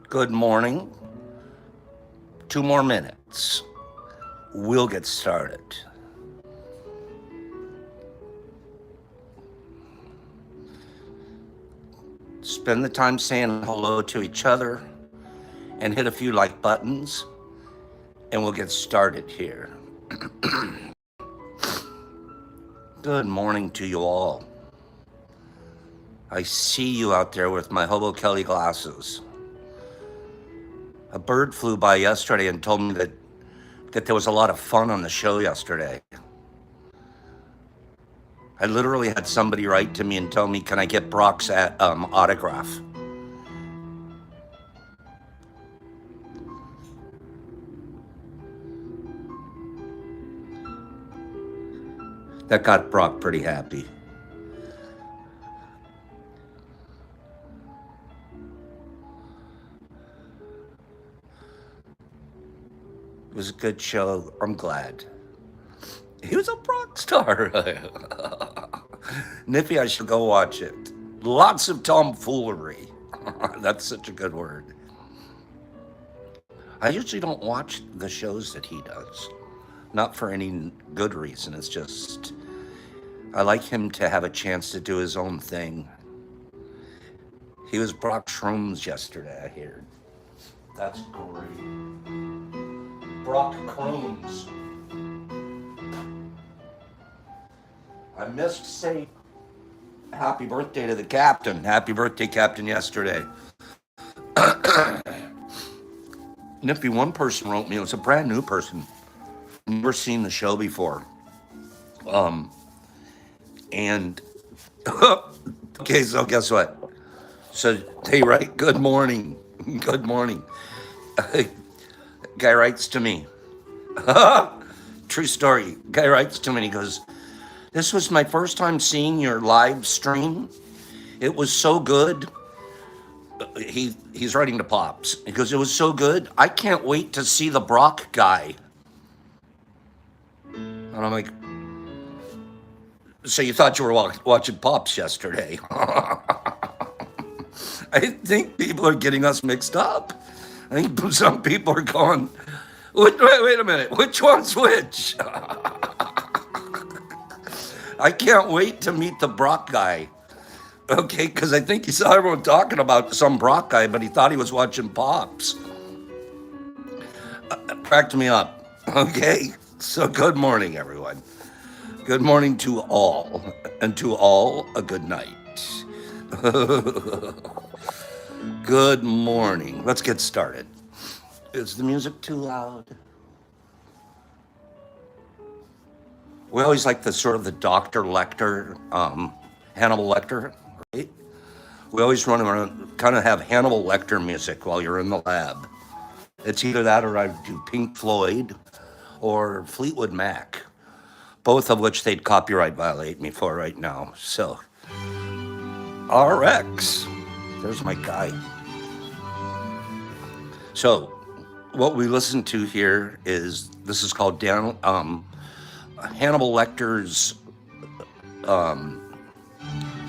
Good morning. 2 more minutes. We'll get started. Spend the time saying hello to each other and hit a few like buttons, and we'll get started here. Good morning to you all. I see you out there with my Hobo Kelly glasses. A bird flew by yesterday and told me that there was a lot of fun on the show yesterday. I literally had somebody write to me and tell me, "Can I get Brock's autograph?" That got Brock pretty happy. It was a good show. I'm glad. He was a rock star. Nippy, I should go watch it. Lots of tomfoolery. That's such a good word. I usually don't watch the shows that he does. Not for any good reason. It's just, I like him to have a chance to do his own thing. He was Brock Shrooms yesterday, I hear. That's great. Brock Shrooms. I missed to say happy birthday to the captain. Happy birthday, Captain, yesterday. Nippy, one person wrote me. It was a brand new person. Never seen the show before. And okay, so guess what? So they write, "Good morning, good morning." Guy writes to me. True story. Guy writes to me and he goes, "This was my first time seeing your live stream. It was so good." He's writing to Pops. He goes, "It was so good. I can't wait to see the Brock guy." And I'm like, "So you thought you were watching Pops yesterday?" I think people are getting us mixed up. I think some people are going, wait a minute, which one's which?" I can't wait to meet the Brock guy. Okay, because I think he saw everyone talking about some Brock guy, but he thought he was watching Pops. Cracked me up. Okay, so good morning, everyone. Good morning to all, and to all, a good night. Good morning. Let's get started. Is the music too loud? We always like the sort of the Dr. Lecter, Hannibal Lecter, right? We always run around, kind of have Hannibal Lecter music while you're in the lab. It's either that or I do Pink Floyd or Fleetwood Mac, both of which they'd copyright violate me for right now. So, RX, there's my guy. So, what we listen to here is this is called Hannibal Lecter's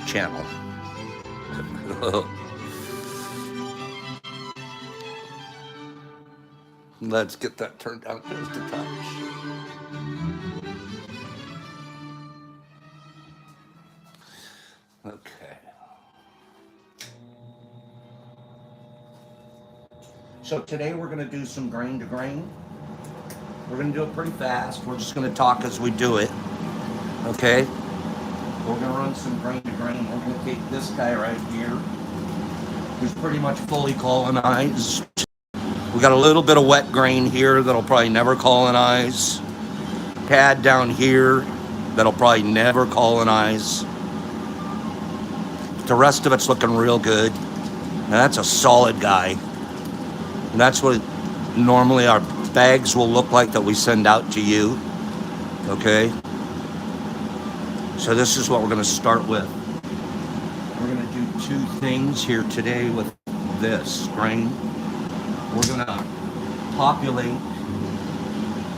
channel. Let's get that turned down just a touch. Okay. So today we're going to do some grain to grain. We're going to do it pretty fast. We're just going to talk as we do it. Okay? We're going to run some grain to grain. We're going to take this guy right here, who's pretty much fully colonized. We got a little bit of wet grain here that'll probably never colonize. Pad down here that'll probably never colonize. The rest of it's looking real good. And that's a solid guy. And that's what normally our bags will look like that we send out to you. Okay? So this is what we're going to start with. We're going to do two things here today with this grain. We're going to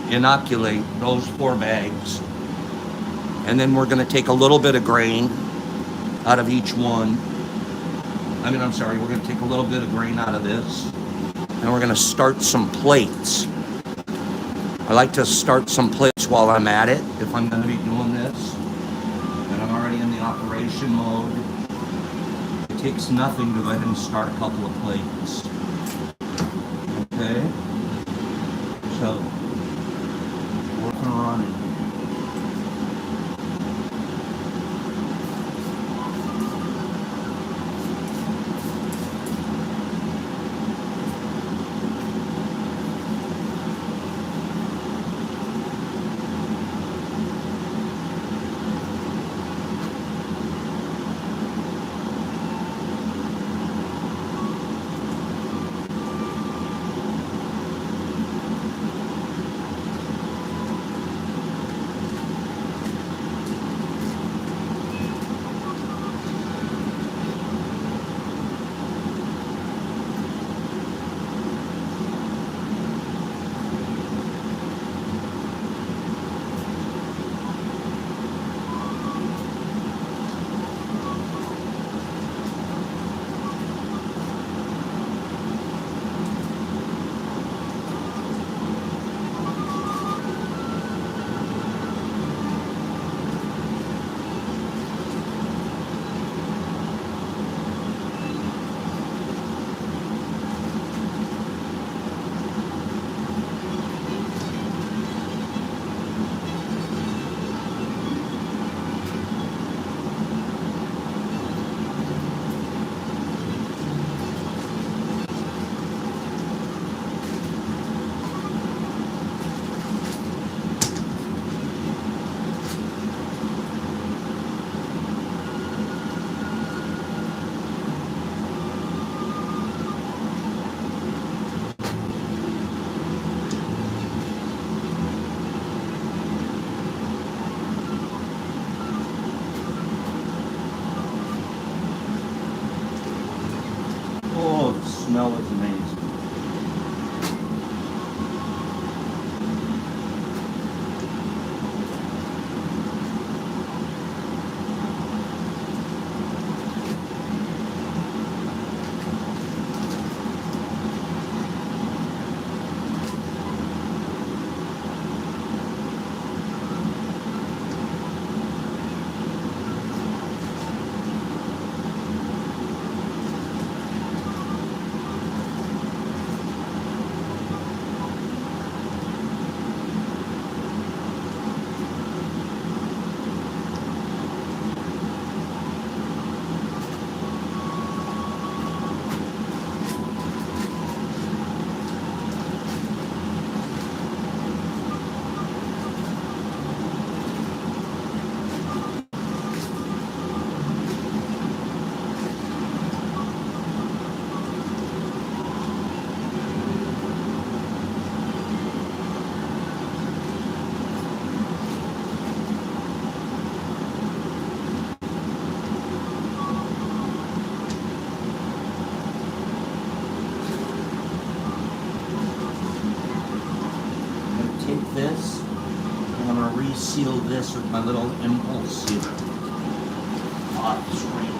inoculate those 4 bags. And then we're going to take a little bit of grain out of each one. We're going to take a little bit of grain out of this. and we're going to start some plates. I like to start some plates while I'm at it, if I'm going to be doing this, and I'm already in the operation mode. It takes nothing to go ahead and start a couple of plates. Okay, so working and running. Oh, the smell is amazing. Take this, and I'm going to reseal this with my little impulse sealer. Hot screen.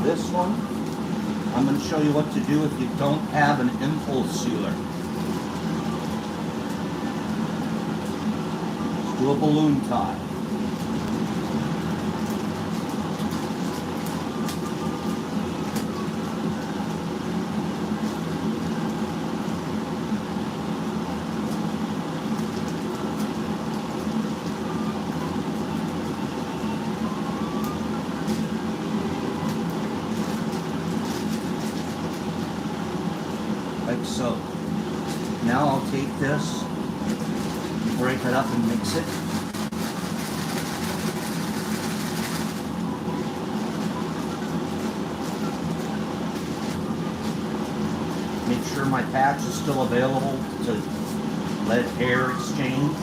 This one, I'm going to show you what to do if you don't have an impulse sealer. Let's do a balloon tie. Like so. Now I'll take this, break it up and mix it. my patch is still available to let air exchange.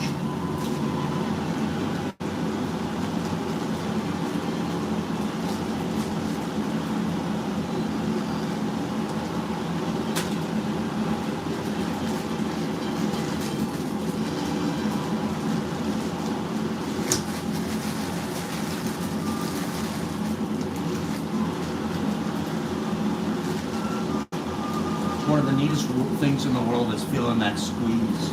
One of the neatest things in the world is feeling that squeeze.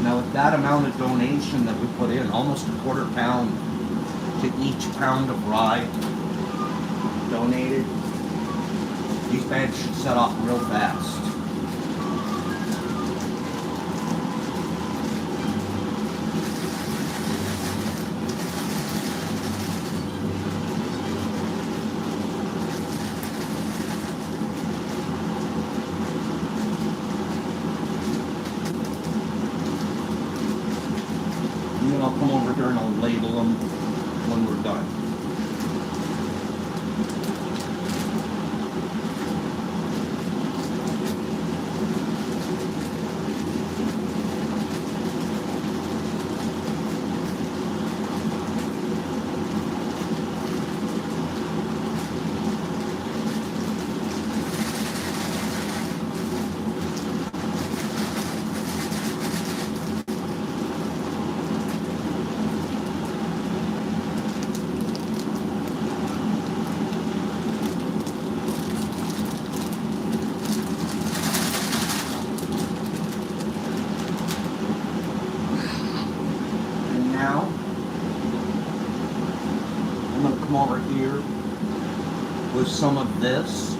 Now with that amount of donation that we put in, almost a quarter pound to each pound of rye donated, these bags should set off real fast. And then I'll come over here and I'll label them when we're done. Now, I'm going to come over here with some of this.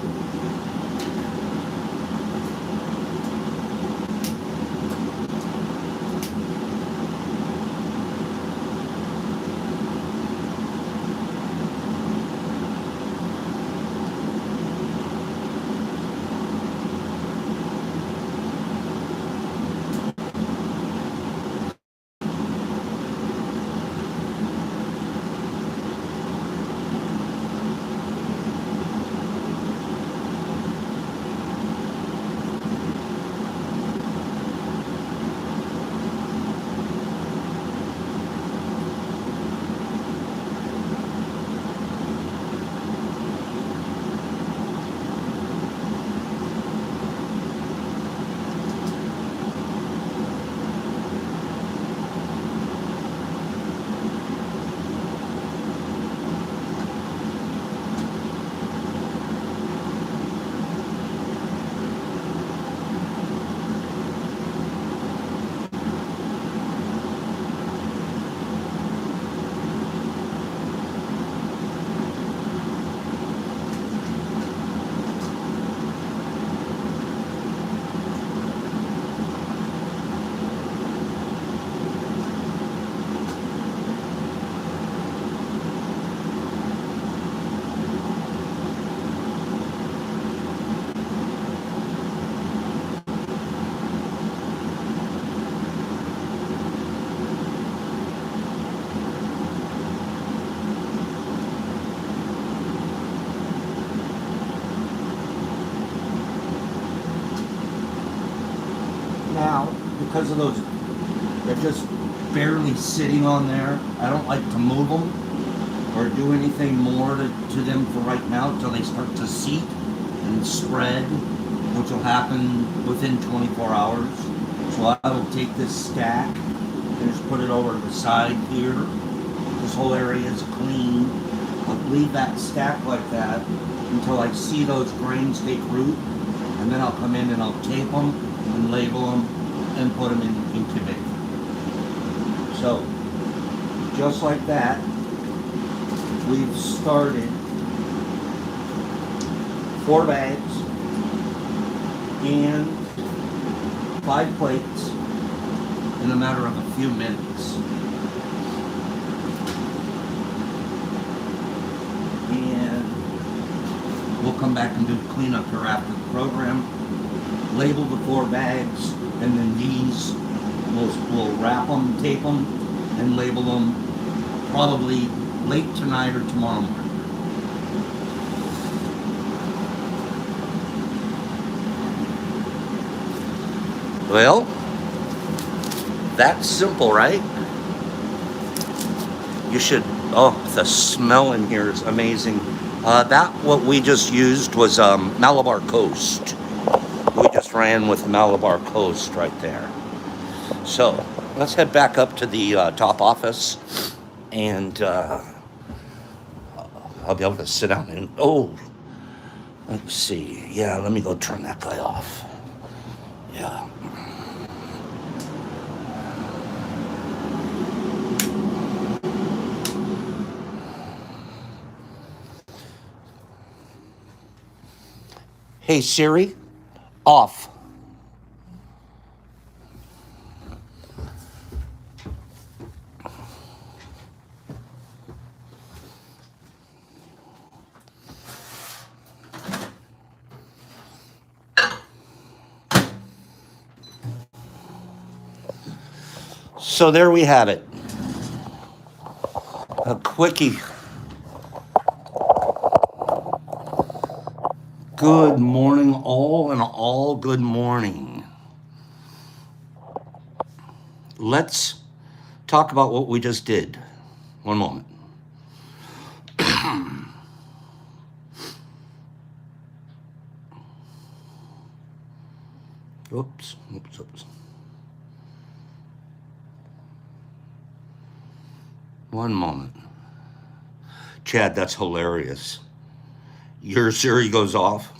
Now, because of those, they're just barely sitting on there. I don't like to move them or do anything more to them for right now until they start to seat and spread, which will happen within 24 hours. So I will take this stack and just put it over to the side here. This whole area is clean. I'll leave that stack like that until I see those grains take root, and then I'll come in and I'll tape them and label them and put them in incubator. So, just like that, we've started 4 bags and 5 plates in a matter of a few minutes. And we'll come back and do cleanup here after the program. Label the 4 bags, and then these we'll wrap them, tape them, and label them probably late tonight or tomorrow morning. Well, that's simple, right? You should, oh, the smell in here is amazing. What we just used was Malabar Coast. We just ran with Malabar Coast right there. So let's head back up to the top office, and I'll be able to sit down and, oh, let's see. Yeah, let me go turn that guy off. Yeah. Hey Siri, off. So there we have it. A quickie. Good morning, all, and all good morning. Let's talk about what we just did. One moment. Oops. One moment. Chad, that's hilarious. Your Siri goes off.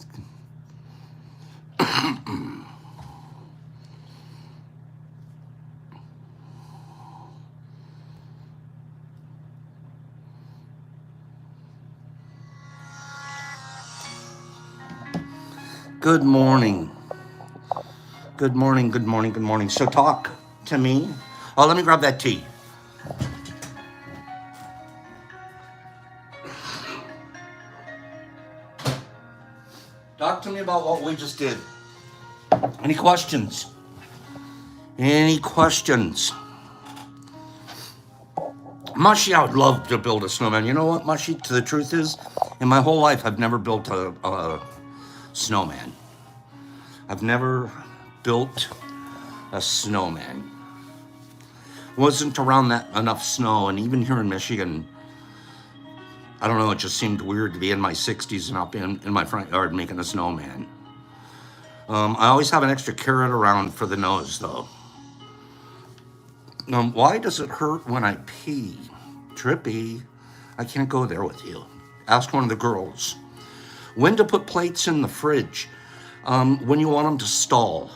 Good morning. Good morning, good morning, good morning. So talk to me. Oh, let me grab that tea. Talk to me about what we just did. Any questions? Any questions? Mushy, I would love to build a snowman. You know what, Mushy? The truth is, in my whole life, I've never built a snowman. I've never built a snowman. Wasn't around that enough snow, and even here in Michigan, I don't know, it just seemed weird to be in my 60s and up in my front yard making a snowman. I always have an extra carrot around for the nose, though. Why does it hurt when I pee? Trippy, I can't go there with you. Ask one of the girls. When to put plates in the fridge? When you want them to stall.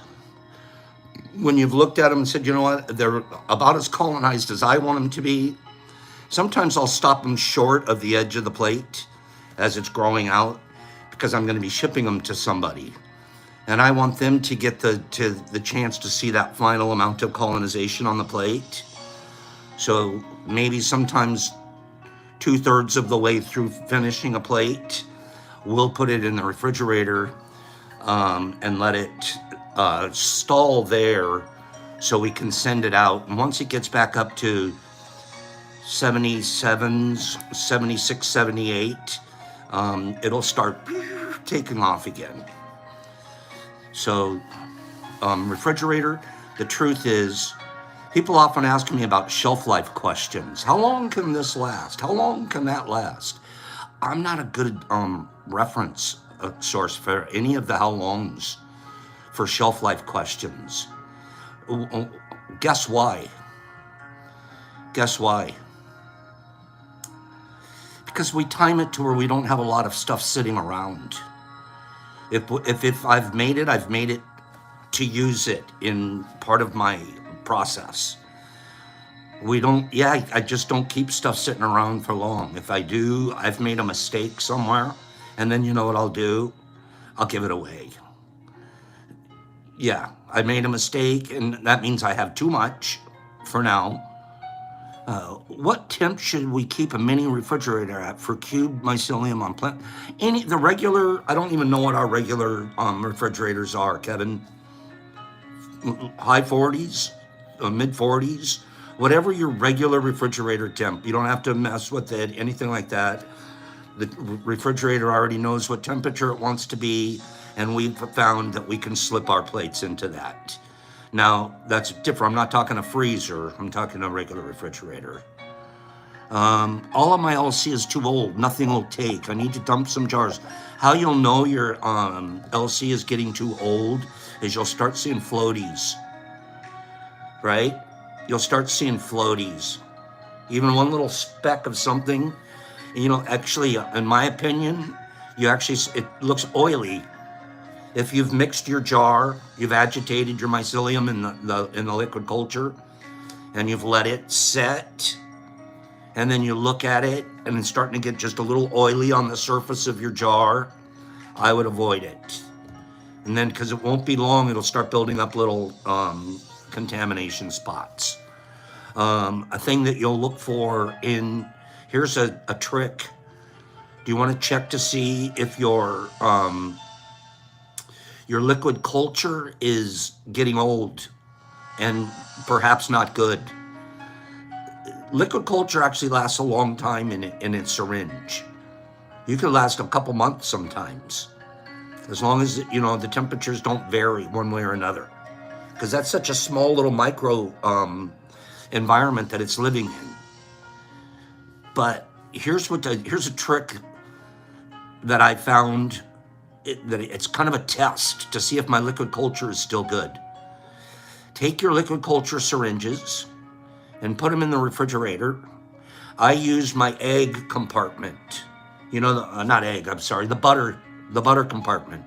When you've looked at them and said, you know what, they're about as colonized as I want them to be. Sometimes I'll stop them short of the edge of the plate as it's growing out because I'm going to be shipping them to somebody. And I want them to get the chance to see that final amount of colonization on the plate. So maybe sometimes 2/3 of the way through finishing a plate, we'll put it in the refrigerator and let it stall there so we can send it out. And once it gets back up to 77s, 76, 78, it'll start taking off again. So refrigerator, the truth is, people often ask me about shelf life questions. How long can this last? How long can that last? I'm not a good reference source for any of the how longs for shelf life questions. Guess why? Guess why? Because we time it to where we don't have a lot of stuff sitting around. If I've made it to use it in part of my process. I just don't keep stuff sitting around for long. If I do, I've made a mistake somewhere, and then you know what I'll do? I'll give it away. Yeah, I made a mistake, and that means I have too much for now. What temp should we keep a mini refrigerator at for cube mycelium on plant? The regular, I don't even know what our regular refrigerators are, Kevin. High 40s, mid 40s, whatever your regular refrigerator temp. You don't have to mess with it, anything like that. The refrigerator already knows what temperature it wants to be, and we've found that we can slip our plates into that. Now, that's different. I'm not talking a freezer. I'm talking a regular refrigerator. All of my LC is too old. Nothing will take. I need to dump some jars. How you'll know your LC is getting too old is you'll start seeing floaties, right? You'll start seeing floaties. Even one little speck of something, you know, actually, in my opinion, it looks oily. If you've mixed your jar, you've agitated your mycelium in the liquid culture, and you've let it set, and then you look at it, and it's starting to get just a little oily on the surface of your jar, I would avoid it. And then, because it won't be long, it'll start building up little contamination spots. A thing that you'll look for here's a trick. Do you want to check to see if your liquid culture is getting old and perhaps not good? Liquid culture actually lasts a long time in its syringe. You could last a couple months sometimes, as long as, you know, the temperatures don't vary one way or another, because that's such a small little micro environment that it's living in. But here's a trick that I found, that it's kind of a test to see if my liquid culture is still good. Take your liquid culture syringes and put them in the refrigerator. I use my egg compartment. You know, the butter compartment.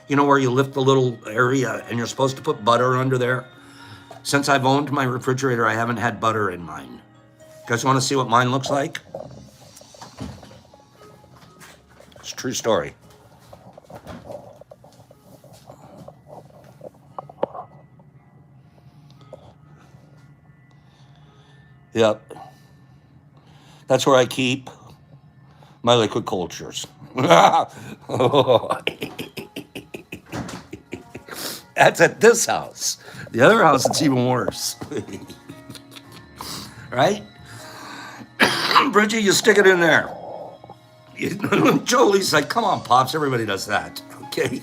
You know, where you lift the little area and you're supposed to put butter under there? Since I've owned my refrigerator, I haven't had butter in mine. You guys want to see what mine looks like? It's a true story. Yep. That's where I keep my liquid cultures. That's at this house. The other house, it's even worse. Right? Bridgie, you stick it in there. Jolie's like, come on, Pops, everybody does that. Okay.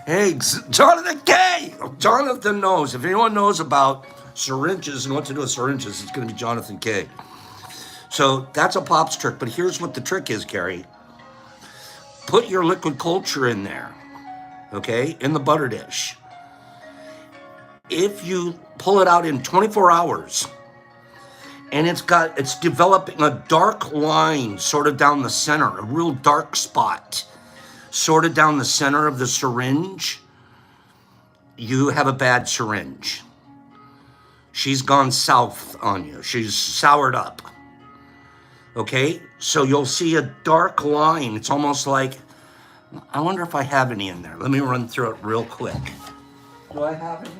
Hey, Jonathan K. Jonathan knows. If anyone knows about syringes and what to do with syringes, it's going to be Jonathan K. So that's a Pops trick. But here's what the trick is, Carrie. Put your liquid culture in there, okay, in the butter dish. If you pull it out in 24 hours and it's developing a dark line sort of down the center, a real dark spot sort of down the center of the syringe, you have a bad syringe. She's gone south on you. She's soured up. Okay? So you'll see a dark line. It's almost like, I wonder if I have any in there. Let me run through it real quick. Do I have any?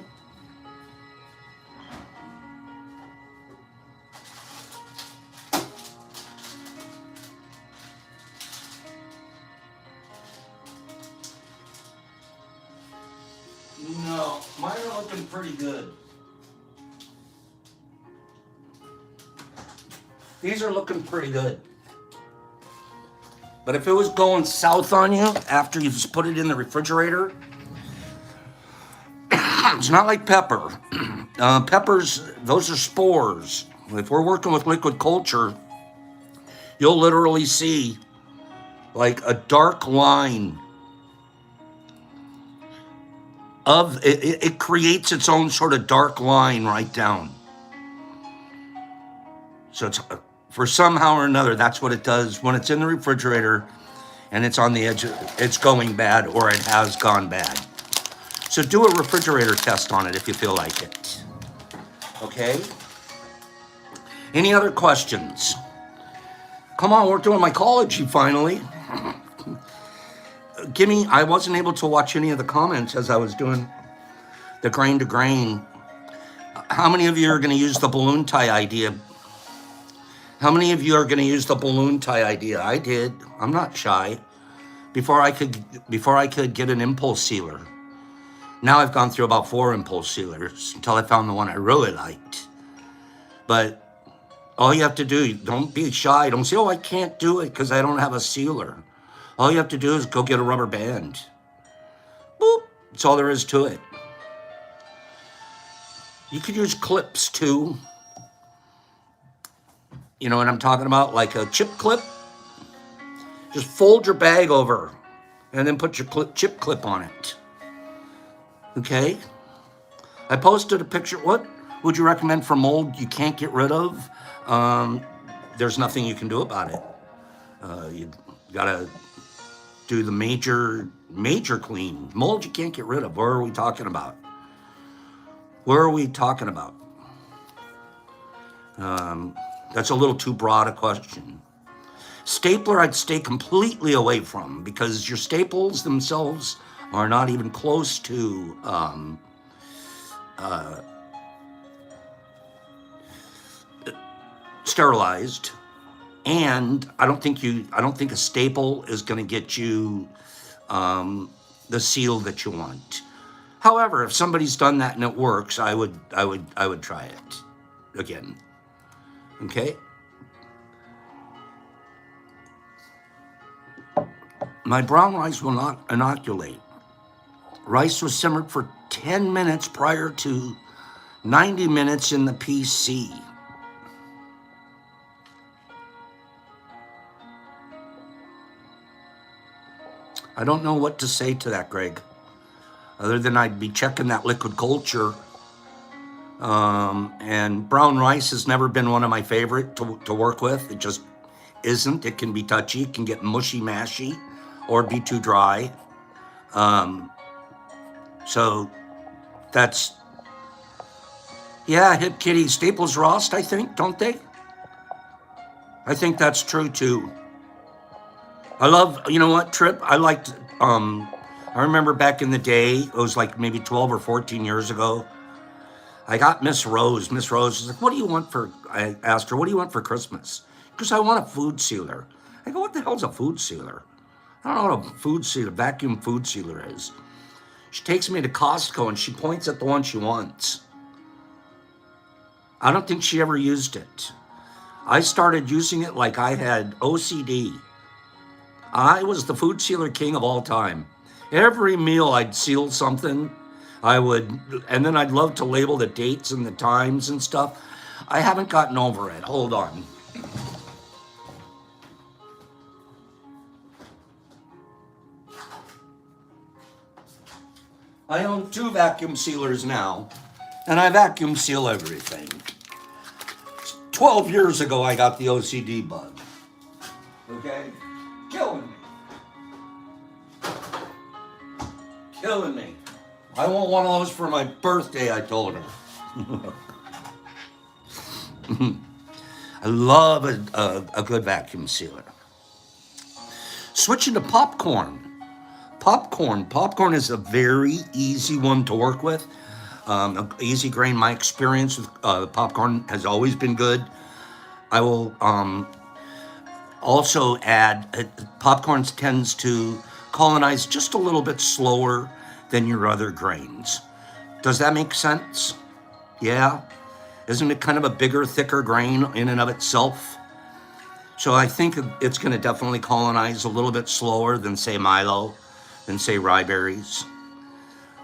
No, mine are looking pretty good. These are looking pretty good. But if it was going south on you after you've just put it in the refrigerator, it's not like pepper. Peppers, those are spores. If we're working with liquid culture, you'll literally see like a dark line of it creates its own sort of dark line right down. So it's for somehow or another, that's what it does when it's in the refrigerator and it's on the edge, it's going bad or it has gone bad. So do a refrigerator test on it if you feel like it. Okay? Any other questions? Come on, we're doing mycology finally. I wasn't able to watch any of the comments as I was doing the grain to grain. How many of you are going to use the balloon tie idea? How many of you are going to use the balloon tie idea? I did. I'm not shy. Before I could get an impulse sealer. Now I've gone through about 4 impulse sealers until I found the one I really liked. But all you have to do, don't be shy. Don't say, oh, I can't do it because I don't have a sealer. All you have to do is go get a rubber band. Boop. That's all there is to it. You could use clips too. You know what I'm talking about? Like a chip clip. Just fold your bag over and then put your chip clip on it. Okay? I posted a picture. What would you recommend for mold you can't get rid of? There's nothing you can do about it. You gotta do the major clean. Mold you can't get rid of. What are we talking about? Where are we talking about? That's a little too broad a question. Stapler, I'd stay completely away from because your staples themselves are not even close to sterilized, and I don't think a staple is going to get you the seal that you want. However, if somebody's done that and it works, I would try it again. Okay. My brown rice will not inoculate. Rice was simmered for 10 minutes prior to 90 minutes in the PC. I don't know what to say to that, Greg, other than I'd be checking that liquid culture. And brown rice has never been one of my favorite to work with. It just isn't. It can be touchy. It can get mushy-mashy or be too dry. So that's, yeah, Hip Kitty, staples rust, I think, don't they? I think that's true too. I love, you know what, Trip? I liked, I remember back in the day, it was like maybe 12 or 14 years ago, I got Miss Rose. Miss Rose was like, what do you want for, I asked her, what do you want for Christmas? Because I want a food sealer. I go, what the hell's a food sealer? I don't know what a food sealer, vacuum food sealer is. She takes me to Costco and she points at the one she wants. I don't think she ever used it. I started using it like I had OCD. I was the food sealer king of all time. Every meal I'd seal something. And then I'd love to label the dates and the times and stuff. I haven't gotten over it. Hold on. I own 2 vacuum sealers now, and I vacuum seal everything. 12 years ago, I got the OCD bug. Okay? Killing me. I want one of those for my birthday, I told her. I love a good vacuum sealer. Switching to popcorn. Popcorn is a very easy one to work with. Easy grain. My experience with popcorn has always been good. I will also add, popcorn tends to colonize just a little bit slower than your other grains. Does that make sense? Yeah? Isn't it kind of a bigger, thicker grain in and of itself? So I think it's going to definitely colonize a little bit slower than, say, Milo, than, say, rye berries.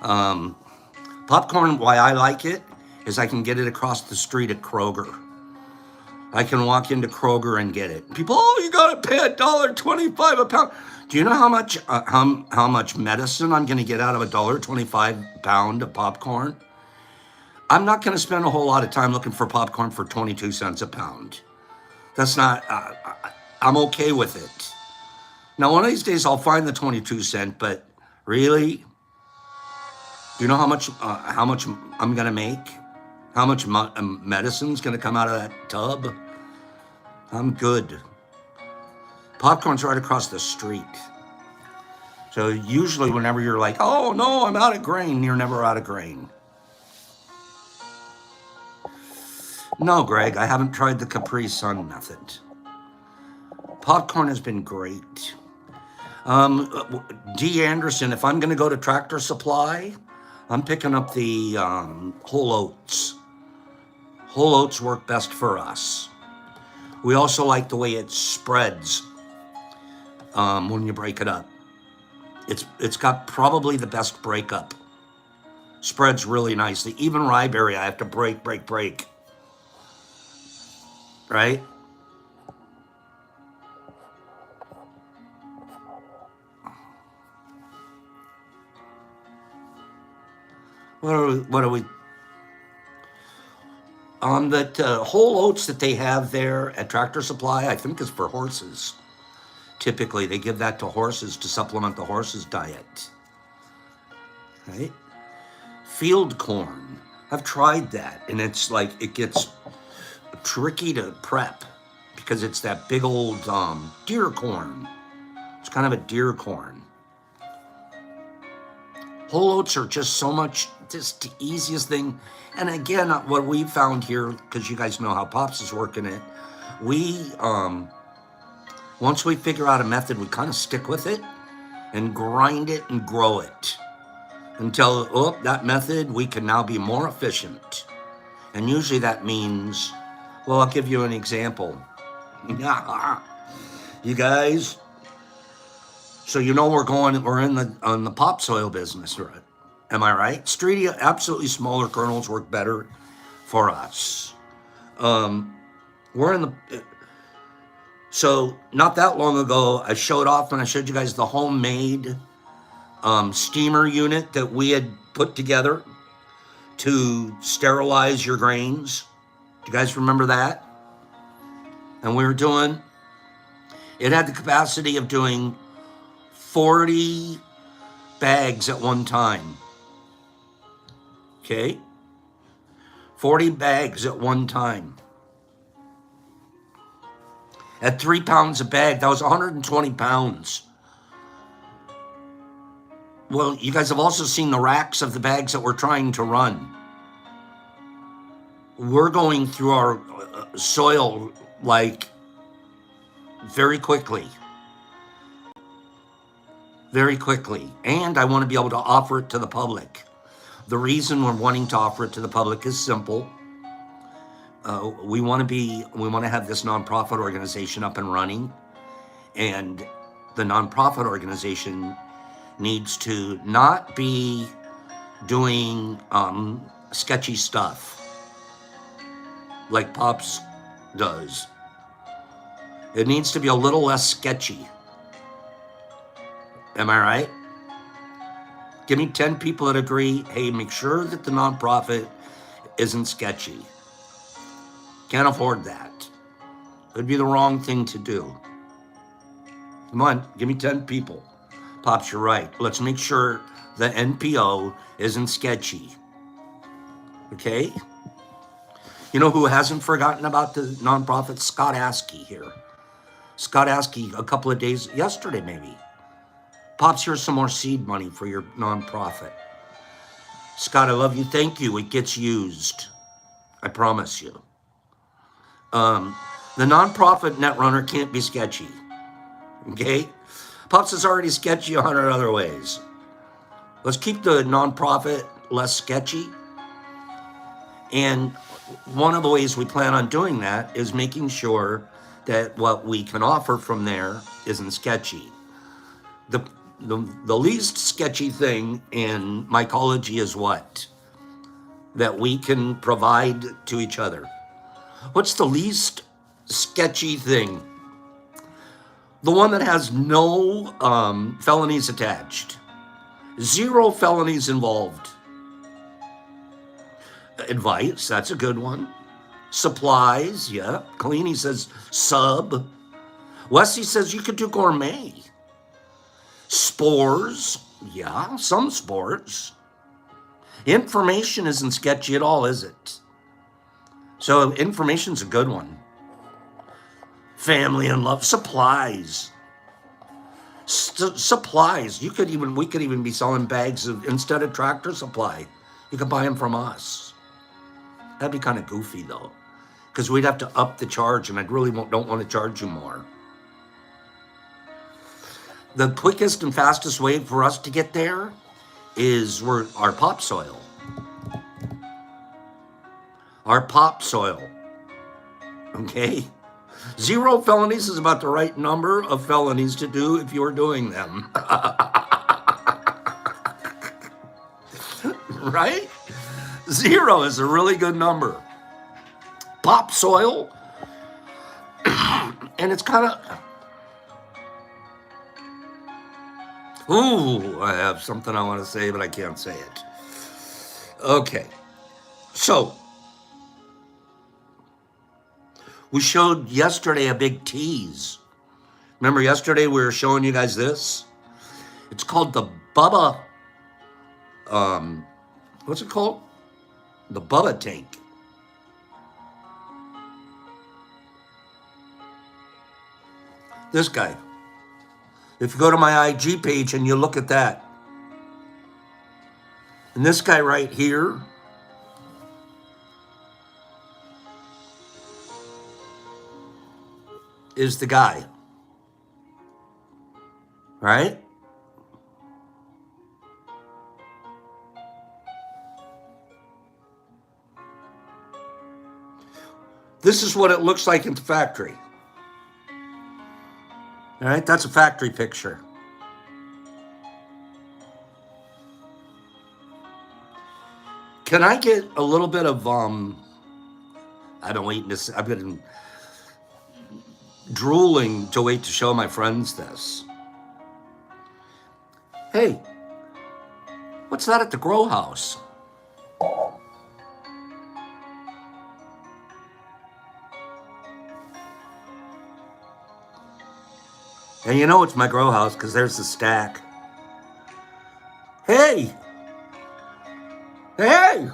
Popcorn, why I like it, is I can get it across the street at Kroger. I can walk into Kroger and get it. People, oh, you got to pay $1.25 a pound. Do you know how much medicine I'm going to get out of $1.25 pound of popcorn? I'm not going to spend a whole lot of time looking for popcorn for 22 cents a pound. That's not, I'm okay with it. Now, one of these days I'll find the 22 cent, but really, do you know how much I'm going to make? How much medicine's going to come out of that tub? I'm good. Popcorn's right across the street. So usually whenever you're like, oh no, I'm out of grain, you're never out of grain. No, Greg, I haven't tried the Capri Sun method. Popcorn has been great. D. Anderson, if I'm going to go to Tractor Supply, I'm picking up the whole oats. Whole oats work best for us. We also like the way it spreads when you break it up. It's got probably the best breakup Spreads really nicely. Even rye berry, I have to break. Right? What are we? That whole oats that they have there at Tractor Supply, I think is for horses. Typically, they give that to horses to supplement the horses' diet. Right? Field corn. I've tried that, and it's like it gets tricky to prep because it's that big old deer corn. It's kind of a deer corn. Whole oats are just so much, just the easiest thing. And again, what we found here, because you guys know how Pops is working it, we, once we figure out a method, we kind of stick with it and grind it and grow it until, oh, that method, we can now be more efficient. And usually that means, well, I'll give you an example. You guys, so you know we're in the pop soil business, right? Am I right? Streety, absolutely smaller kernels work better for us. We're in the, so not that long ago, I showed off when I showed you guys the homemade steamer unit that we had put together to sterilize your grains. Do you guys remember that? And we were doing, it had the capacity of doing 40 bags at one time. Okay? 40 bags at one time. At 3 pounds a bag, that was 120 pounds. Well, you guys have also seen the racks of the bags that we're trying to run. We're going through our soil like very quickly. Very quickly. And I want to be able to offer it to the public. The reason we're wanting to offer it to the public is simple. We want to have this nonprofit organization up and running. And the nonprofit organization needs to not be doing sketchy stuff like Pops does. It needs to be a little less sketchy. Am I right? Give me 10 people that agree, hey, make sure that the nonprofit isn't sketchy. Can't afford that. Could be the wrong thing to do. Come on, give me 10 people. Pops, you're right. Let's make sure the NPO isn't sketchy. Okay? You know who hasn't forgotten about the nonprofit? Scott Askey here. Scott Askey, a couple of days, yesterday maybe. Pops, here's some more seed money for your nonprofit. Scott, I love you. Thank you. It gets used. I promise you. The nonprofit Netrunner can't be sketchy. Okay? Pops is already sketchy 100 other ways. Let's keep the nonprofit less sketchy. And one of the ways we plan on doing that is making sure that what we can offer from there isn't sketchy. The least sketchy thing in mycology is what? That we can provide to each other. What's the least sketchy thing? The one that has no felonies attached. 0 felonies involved. Advice, that's a good one. Supplies, yeah. Kalini says sub. Wesley says you could do gourmet. Spores, yeah, some spores. Information isn't sketchy at all, is it? So information's a good one. Family and love. Supplies. Supplies. We could even be selling bags of, instead of Tractor Supply, you could buy them from us. That'd be kind of goofy though, because we'd have to up the charge, and I really don't want to charge you more. The quickest and fastest way for us to get there is our pop soil. Our pop soil. Okay? 0 felonies is about the right number of felonies to do if you're doing them. right? 0 is a really good number. Pop soil, and it's kind of, ooh, I have something I want to say, but I can't say it. Okay, so we showed yesterday a big tease. Remember yesterday we were showing you guys this? It's called the Bubba, what's it called? The Bubba tank. This guy. If you go to my IG page and you look at that, and this guy right here is the guy, right? This is what it looks like in the factory. All right, that's a factory picture. Can I get a little bit of I've been drooling to wait to show my friends this. Hey, what's that at the grow house? And you know it's my grow house because there's the stack. Hey! Hey!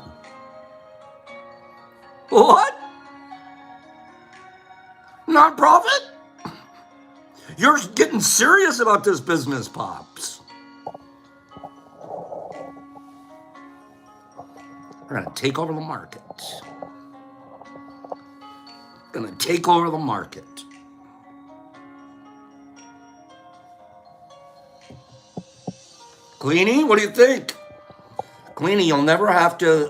What? Nonprofit? You're getting serious about this business, Pops. We're gonna take over the market. Gonna take over the market. Cleanie, what do you think? Cleanie, you'll never have to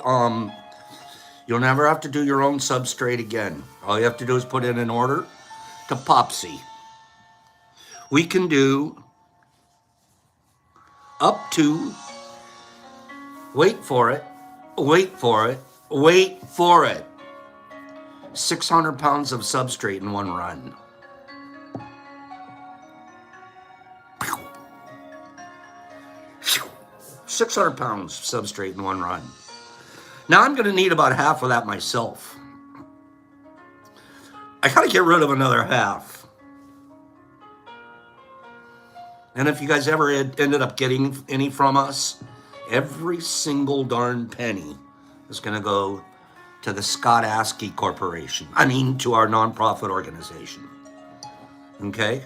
do your own substrate again. All you have to do is put in an order to Popsy. We can do up to, wait for it, 600 pounds of substrate in one run. 600 pounds substrate in one run. Now I'm going to need about half of that myself. I got to get rid of another half. And if you guys ever ended up getting any from us, every single darn penny is going to go to the Scott Askey Corporation. I mean, to our nonprofit organization. Okay?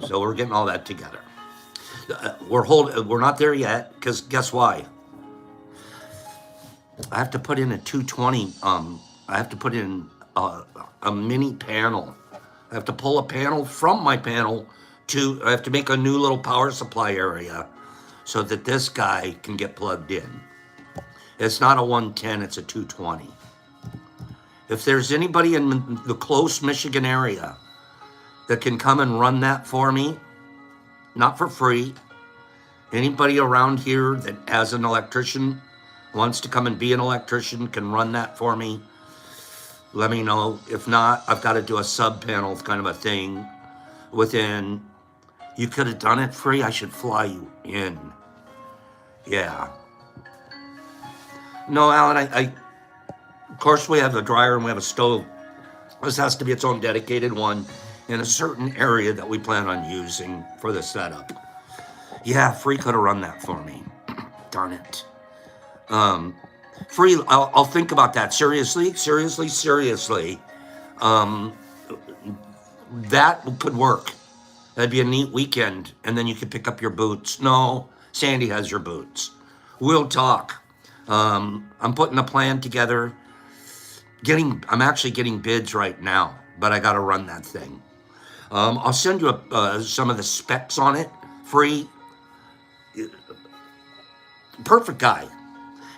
So we're getting all that together. We're not there yet, because guess why? I have to put in a 220, I have to put in a mini panel. I have to pull a panel from my panel I have to make a new little power supply area so that this guy can get plugged in. It's not a 110, it's a 220. If there's anybody in the close Michigan area that can come and run that for me, not for free. Anybody around here that has an electrician, wants to come and be an electrician, can run that for me, let me know. If not, I've got to do a sub panel kind of a thing within. You could have done it free. I should fly you in. Yeah. No, Alan, I of course we have a dryer and we have a stove. This has to be its own dedicated one in a certain area that we plan on using for the setup. Yeah, Free could have run that for me. Darn it. Free, I'll think about that. Seriously. That could work. That'd be a neat weekend, and then you could pick up your boots. No, Sandy has your boots. We'll talk. I'm putting a plan together. I'm actually getting bids right now, but I got to run that thing. I'll send you some of the specs on it, Free. Perfect guy.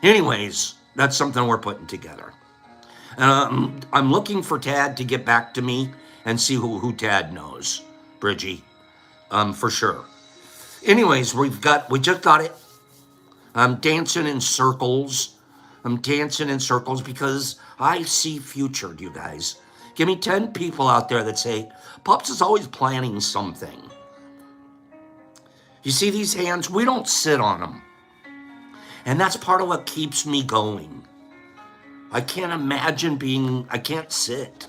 Anyways, that's something we're putting together. I'm looking for Tad to get back to me and see who Tad knows, Bridgie, for sure. Anyways, we just got it. I'm dancing in circles. I'm dancing in circles because I see future, you guys. Give me 10 people out there that say, Pops is always planning something. You see these hands? We don't sit on them. And that's part of what keeps me going. I can't imagine I can't sit.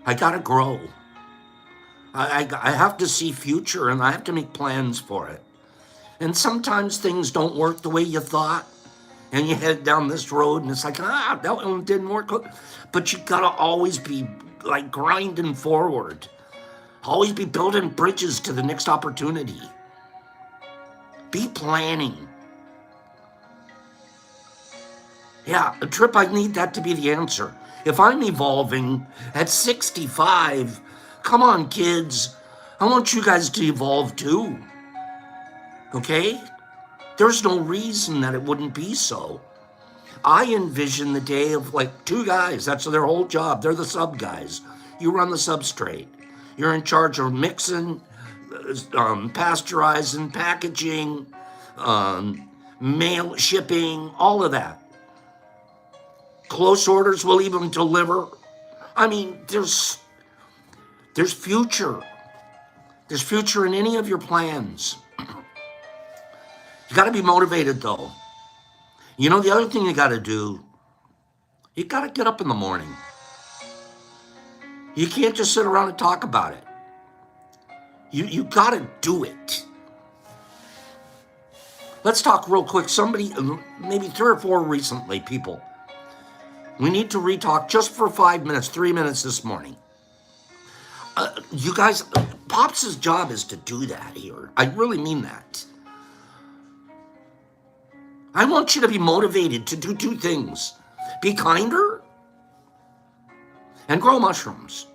I gotta grow. I have to see future and I have to make plans for it. And sometimes things don't work the way you thought. And you head down this road and it's like, that one didn't work. But you gotta always be like grinding forward. Always be building bridges to the next opportunity. Be planning. Yeah, Trip, I need that to be the answer. If I'm evolving at 65, come on, kids. I want you guys to evolve too. Okay? There's no reason that it wouldn't be so. I envision the day of like 2 guys. That's their whole job. They're the sub guys. You run the substrate. You're in charge of mixing, pasteurizing, packaging, mail, shipping, all of that. Close orders will even deliver. I mean, there's future. There's future in any of your plans. You got to be motivated, though. You know, the other thing you got to do, you got to get up in the morning. You can't just sit around and talk about it. You got to do it. Let's talk real quick. Somebody, maybe 3 or 4 recently, people. We need to retalk just for 5 minutes, 3 minutes this morning. You guys, Pops' job is to do that here. I really mean that. I want you to be motivated to do 2 things. Be kinder and grow mushrooms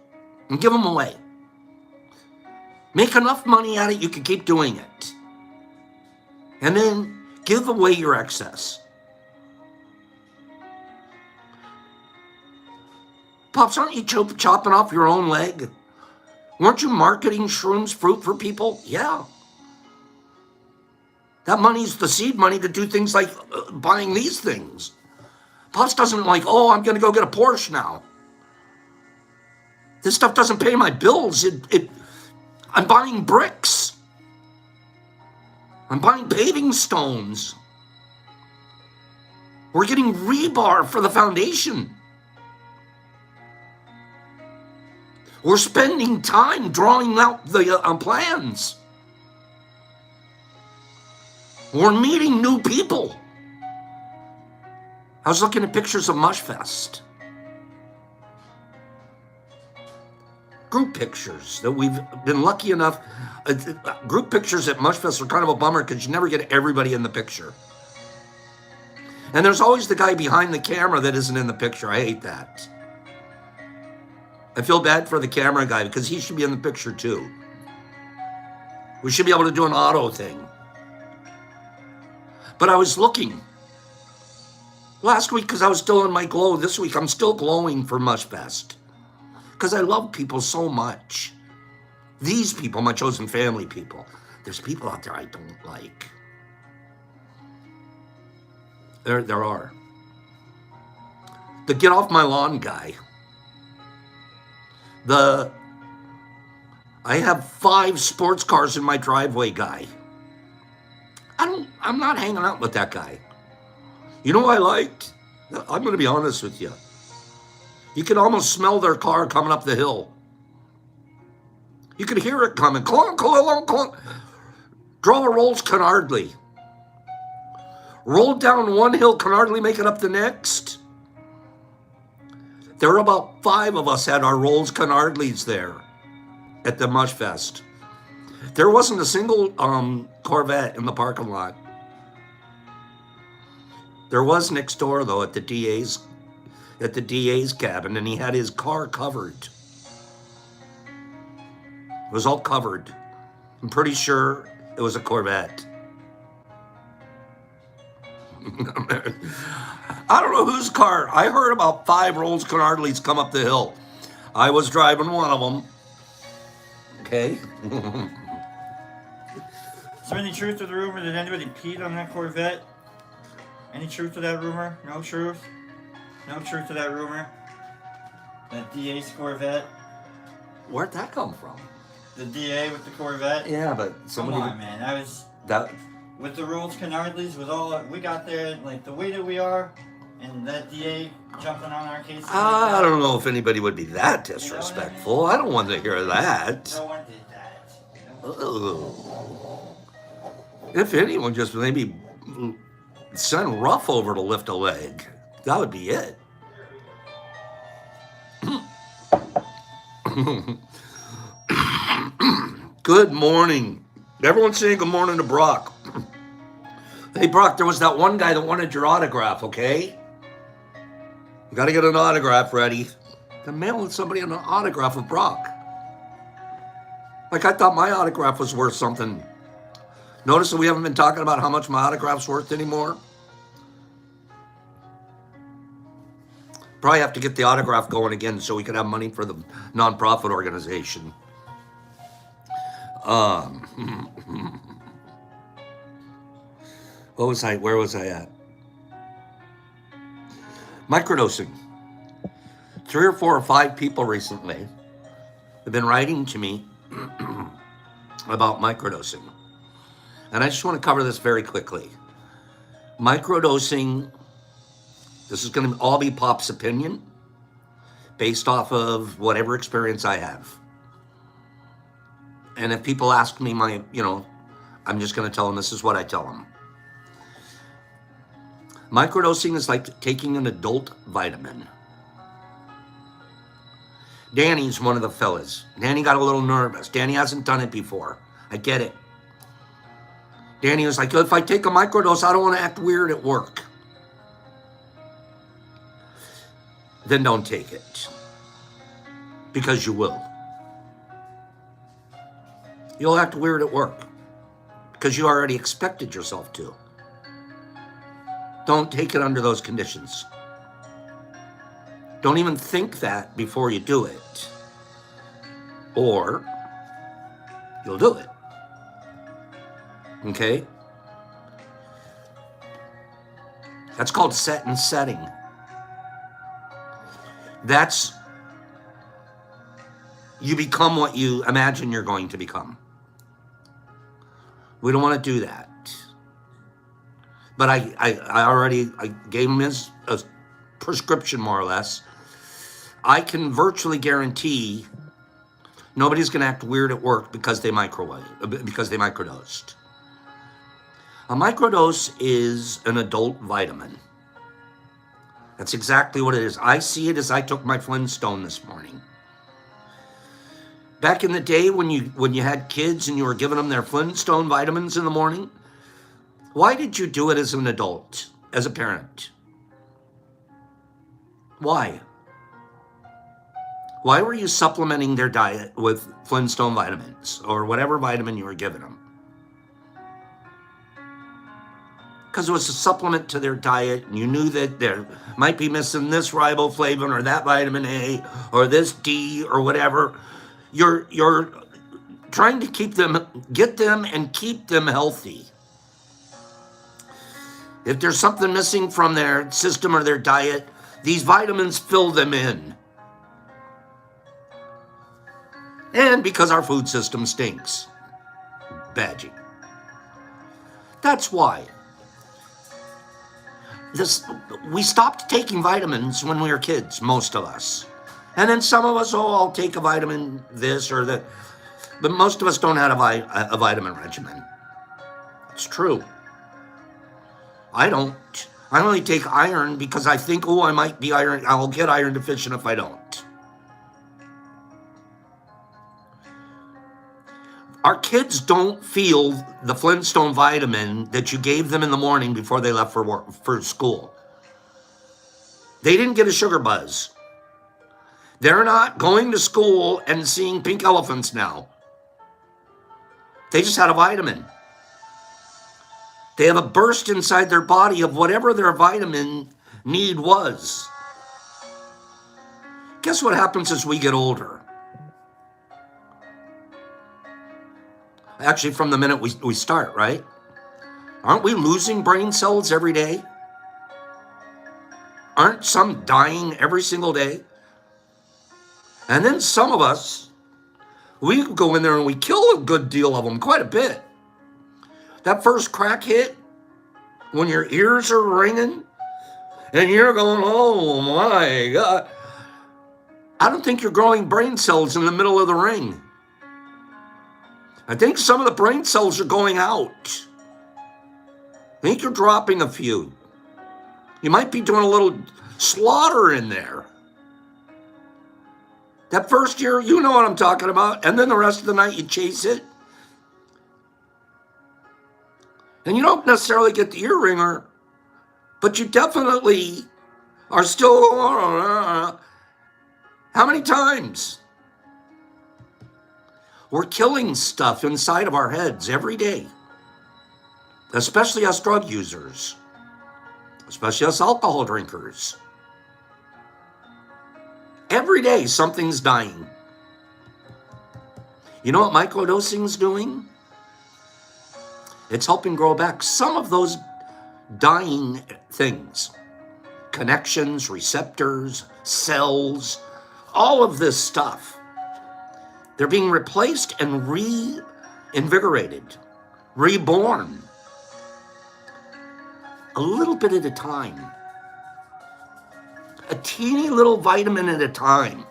and give them away. Make enough money at it you can keep doing it. And then give away your excess. Pops, aren't you chopping off your own leg? Weren't you marketing shrooms fruit for people? Yeah. That money's the seed money to do things like buying these things. Pops doesn't like, I'm going to go get a Porsche now. This stuff doesn't pay my bills. I'm buying bricks. I'm buying paving stones. We're getting rebar for the foundation. We're spending time drawing out the plans. We're meeting new people. I was looking at pictures of Mushfest. Group pictures that we've been lucky enough. Group pictures at Mushfest are kind of a bummer because you never get everybody in the picture. And there's always the guy behind the camera that isn't in the picture. I hate that. I feel bad for the camera guy because he should be in the picture too. We should be able to do an auto thing. But I was looking last week because I was still in my glow. This week I'm still glowing for Mushfest because I love people so much. These people, my chosen family people. There's people out there I don't like. There are. The get off my lawn guy. I have 5 sports cars in my driveway guy. I'm not hanging out with that guy. You know what I liked? I'm going to be honest with you. You could almost smell their car coming up the hill. You could hear it coming. Clunk, clunk, clunk. Drove a Rolls Canardly. Rolled down one hill, can hardly make it up the next. There were about 5 of us had our Rolls Canardlys there at the Mushfest. There wasn't a single Corvette in the parking lot. There was next door though at the DA's cabin, and he had his car covered. It was all covered. I'm pretty sure it was a Corvette. I don't know whose car. I heard about 5 Rolls Canardlys come up the hill. I was driving one of them. Okay. Is there any truth to the rumor that anybody peed on that Corvette? Any truth to that rumor? No truth? No truth to that rumor? That DA's Corvette? Where'd that come from? The DA with the Corvette? Yeah, but Come somebody on, man. I was... that With the rules canardlies, with all... We got there, like, the way that we are, and that DA jumping on our cases. I don't know if anybody would be that disrespectful. I don't want to hear that. No one did that. Ugh. If anyone, just maybe send Ruff over to lift a leg. That would be it. Good morning. Everyone's saying good morning to Brock. Hey, Brock, there was that one guy that wanted your autograph, okay? You got to get an autograph ready. Then mail somebody an autograph of Brock. Like, I thought my autograph was worth something. Notice that we haven't been talking about how much my autograph's worth anymore? Probably have to get the autograph going again so we can have money for the nonprofit organization. Where was I at? Microdosing. 3 or 4 or 5 people recently have been writing to me about microdosing. And I just want to cover this very quickly. Microdosing, this is going to all be Pop's opinion based off of whatever experience I have. And if people ask me I'm just going to tell them this is what I tell them. Microdosing is like taking an adult vitamin. Danny's one of the fellas. Danny got a little nervous. Danny hasn't done it before. I get it. Danny was like, if I take a microdose, I don't want to act weird at work. Then don't take it. Because you will. You'll act weird at work. Because you already expected yourself to. Don't take it under those conditions. Don't even think that before you do it. Or you'll do it. Okay? That's called set and setting. That's, you become what you imagine you're going to become. We don't want to do that. But I gave him his prescription, more or less. I can virtually guarantee nobody's going to act weird at work because they microdosed. A microdose is an adult vitamin. That's exactly what it is. I see it as I took my Flintstone this morning. Back in the day when you had kids and you were giving them their Flintstone vitamins in the morning, why did you do it as an adult, as a parent? Why? Why were you supplementing their diet with Flintstone vitamins or whatever vitamin you were giving them? Because it was a supplement to their diet, and you knew that they might be missing this riboflavin or that vitamin A or this D or whatever. You're trying to get them and keep them healthy. If there's something missing from their system or their diet, these vitamins fill them in. And because our food system stinks. Badgy. That's why. We stopped taking vitamins when we were kids, most of us. And then some of us, I'll take a vitamin this or that. But most of us don't have a vitamin regimen. It's true. I don't. I only take iron because I think, I might be iron. I'll get iron deficient if I don't. Our kids don't feel the Flintstone vitamin that you gave them in the morning before they left for school. They didn't get a sugar buzz. They're not going to school and seeing pink elephants now. They just had a vitamin. They have a burst inside their body of whatever their vitamin need was. Guess what happens as we get older? Actually, from the minute we start, right? Aren't we losing brain cells every day? Aren't some dying every single day? And then some of us, we go in there and we kill a good deal of them, quite a bit. That first crack hit, when your ears are ringing and you're going, oh my God. I don't think you're growing brain cells in the middle of the ring. I think some of the brain cells are going out. I think you're dropping a few. You might be doing a little slaughter in there. That first year, you know what I'm talking about. And then the rest of the night, you chase it. And you don't necessarily get the ear ringer, but you definitely are still. How many times? We're killing stuff inside of our heads every day, especially us drug users, especially us alcohol drinkers. Every day, something's dying. You know what microdosing's doing? It's helping grow back some of those dying things. Connections, receptors, cells, all of this stuff. They're being replaced and reinvigorated, reborn. A little bit at a time. A teeny little vitamin at a time.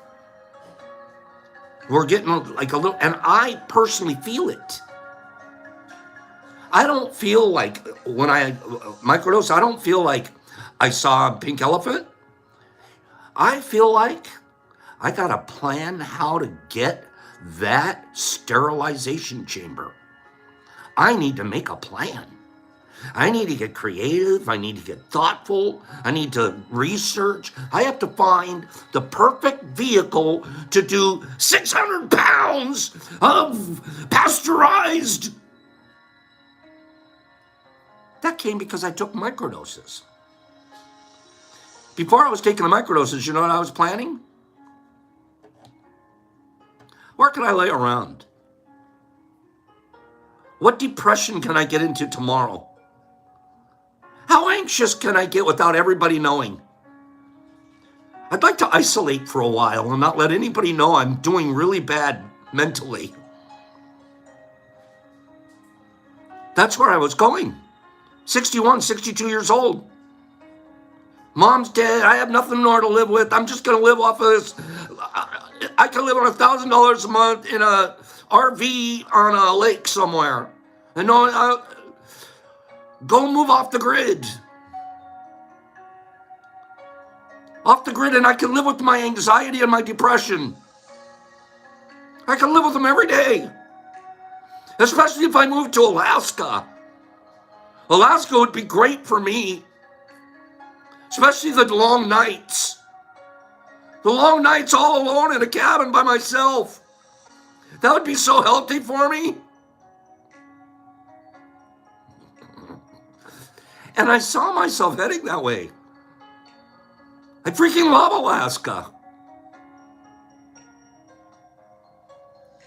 We're getting like a little, and I personally feel it. I don't feel like when I microdose, I don't feel like I saw a pink elephant. I feel like I got to plan how to get that sterilization chamber. I need to make a plan. I need to get creative. I need to get thoughtful. I need to research. I have to find the perfect vehicle to do 600 pounds of pasteurized. That came because I took microdoses. Before I was taking the microdoses, you know what I was planning? Where can I lay around? What depression can I get into tomorrow? How anxious can I get without everybody knowing? I'd like to isolate for a while and not let anybody know I'm doing really bad mentally. That's where I was going. 61, 62 years old. Mom's dead. I have nothing more to live with. I'm just going to live off of this. I can live on $1,000 a month in a RV on a lake somewhere. And go move off the grid. Off the grid, and I can live with my anxiety and my depression. I can live with them every day. Especially if I move to Alaska. Alaska would be great for me. Especially the long nights. The long nights all alone in a cabin by myself. That would be so healthy for me. And I saw myself heading that way. I freaking love Alaska.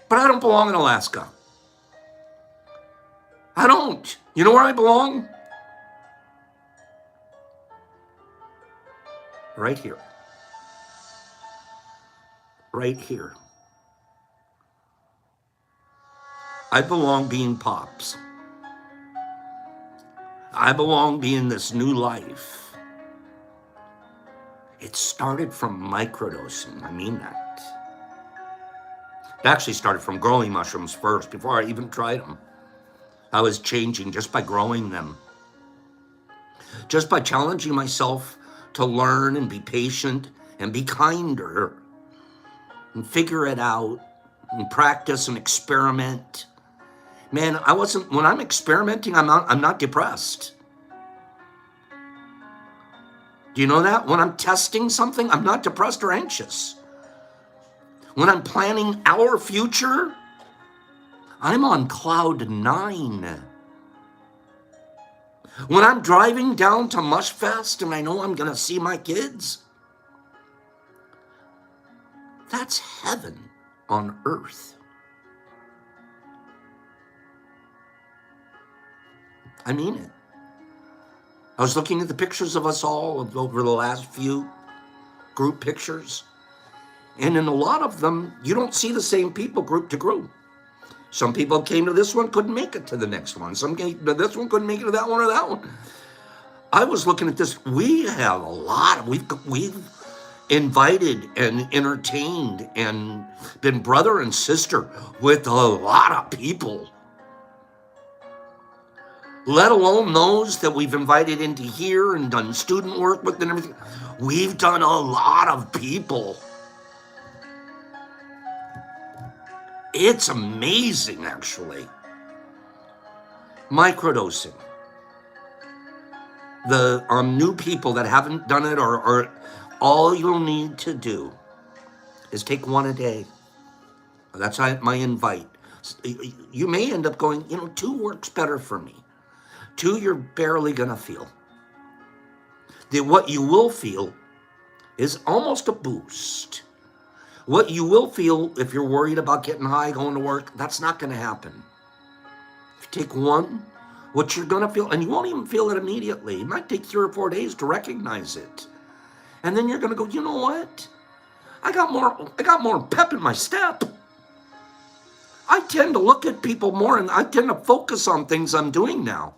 But I don't belong in Alaska. I don't. You know where I belong? Right here. Right here. I belong being Pops. I belong being this new life. It started from microdosing. I mean that. It actually started from growing mushrooms first before I even tried them. I was changing just by growing them. Just by challenging myself to learn and be patient and be kinder and figure it out and practice and experiment. Man, when I'm experimenting, I'm not depressed. Do you know that? When I'm testing something, I'm not depressed or anxious. When I'm planning our future, I'm on cloud 9. When I'm driving down to Mushfest and I know I'm going to see my kids, that's heaven on earth. I mean it. I was looking at the pictures of us all over the last few group pictures. And in a lot of them, you don't see the same people group to group. Some people came to this one, couldn't make it to the next one. Some came to this one, couldn't make it to that one or that one. I was looking at this. We have a lot. We've invited and entertained and been brother and sister with a lot of people. Let alone those that we've invited into here and done student work with and everything. We've done a lot of people. It's amazing, actually. Microdosing. The new people that haven't done it, or all you'll need to do is take one a day. That's my invite. You may end up going, 2 works better for me. 2, you're barely going to feel. What you will feel is almost a boost. What you will feel if you're worried about getting high, going to work, that's not going to happen. If you take 1, what you're going to feel, and you won't even feel it immediately. It might take 3 or 4 days to recognize it. And then you're going to go, you know what? I got more pep in my step. I tend to look at people more, and I tend to focus on things I'm doing now.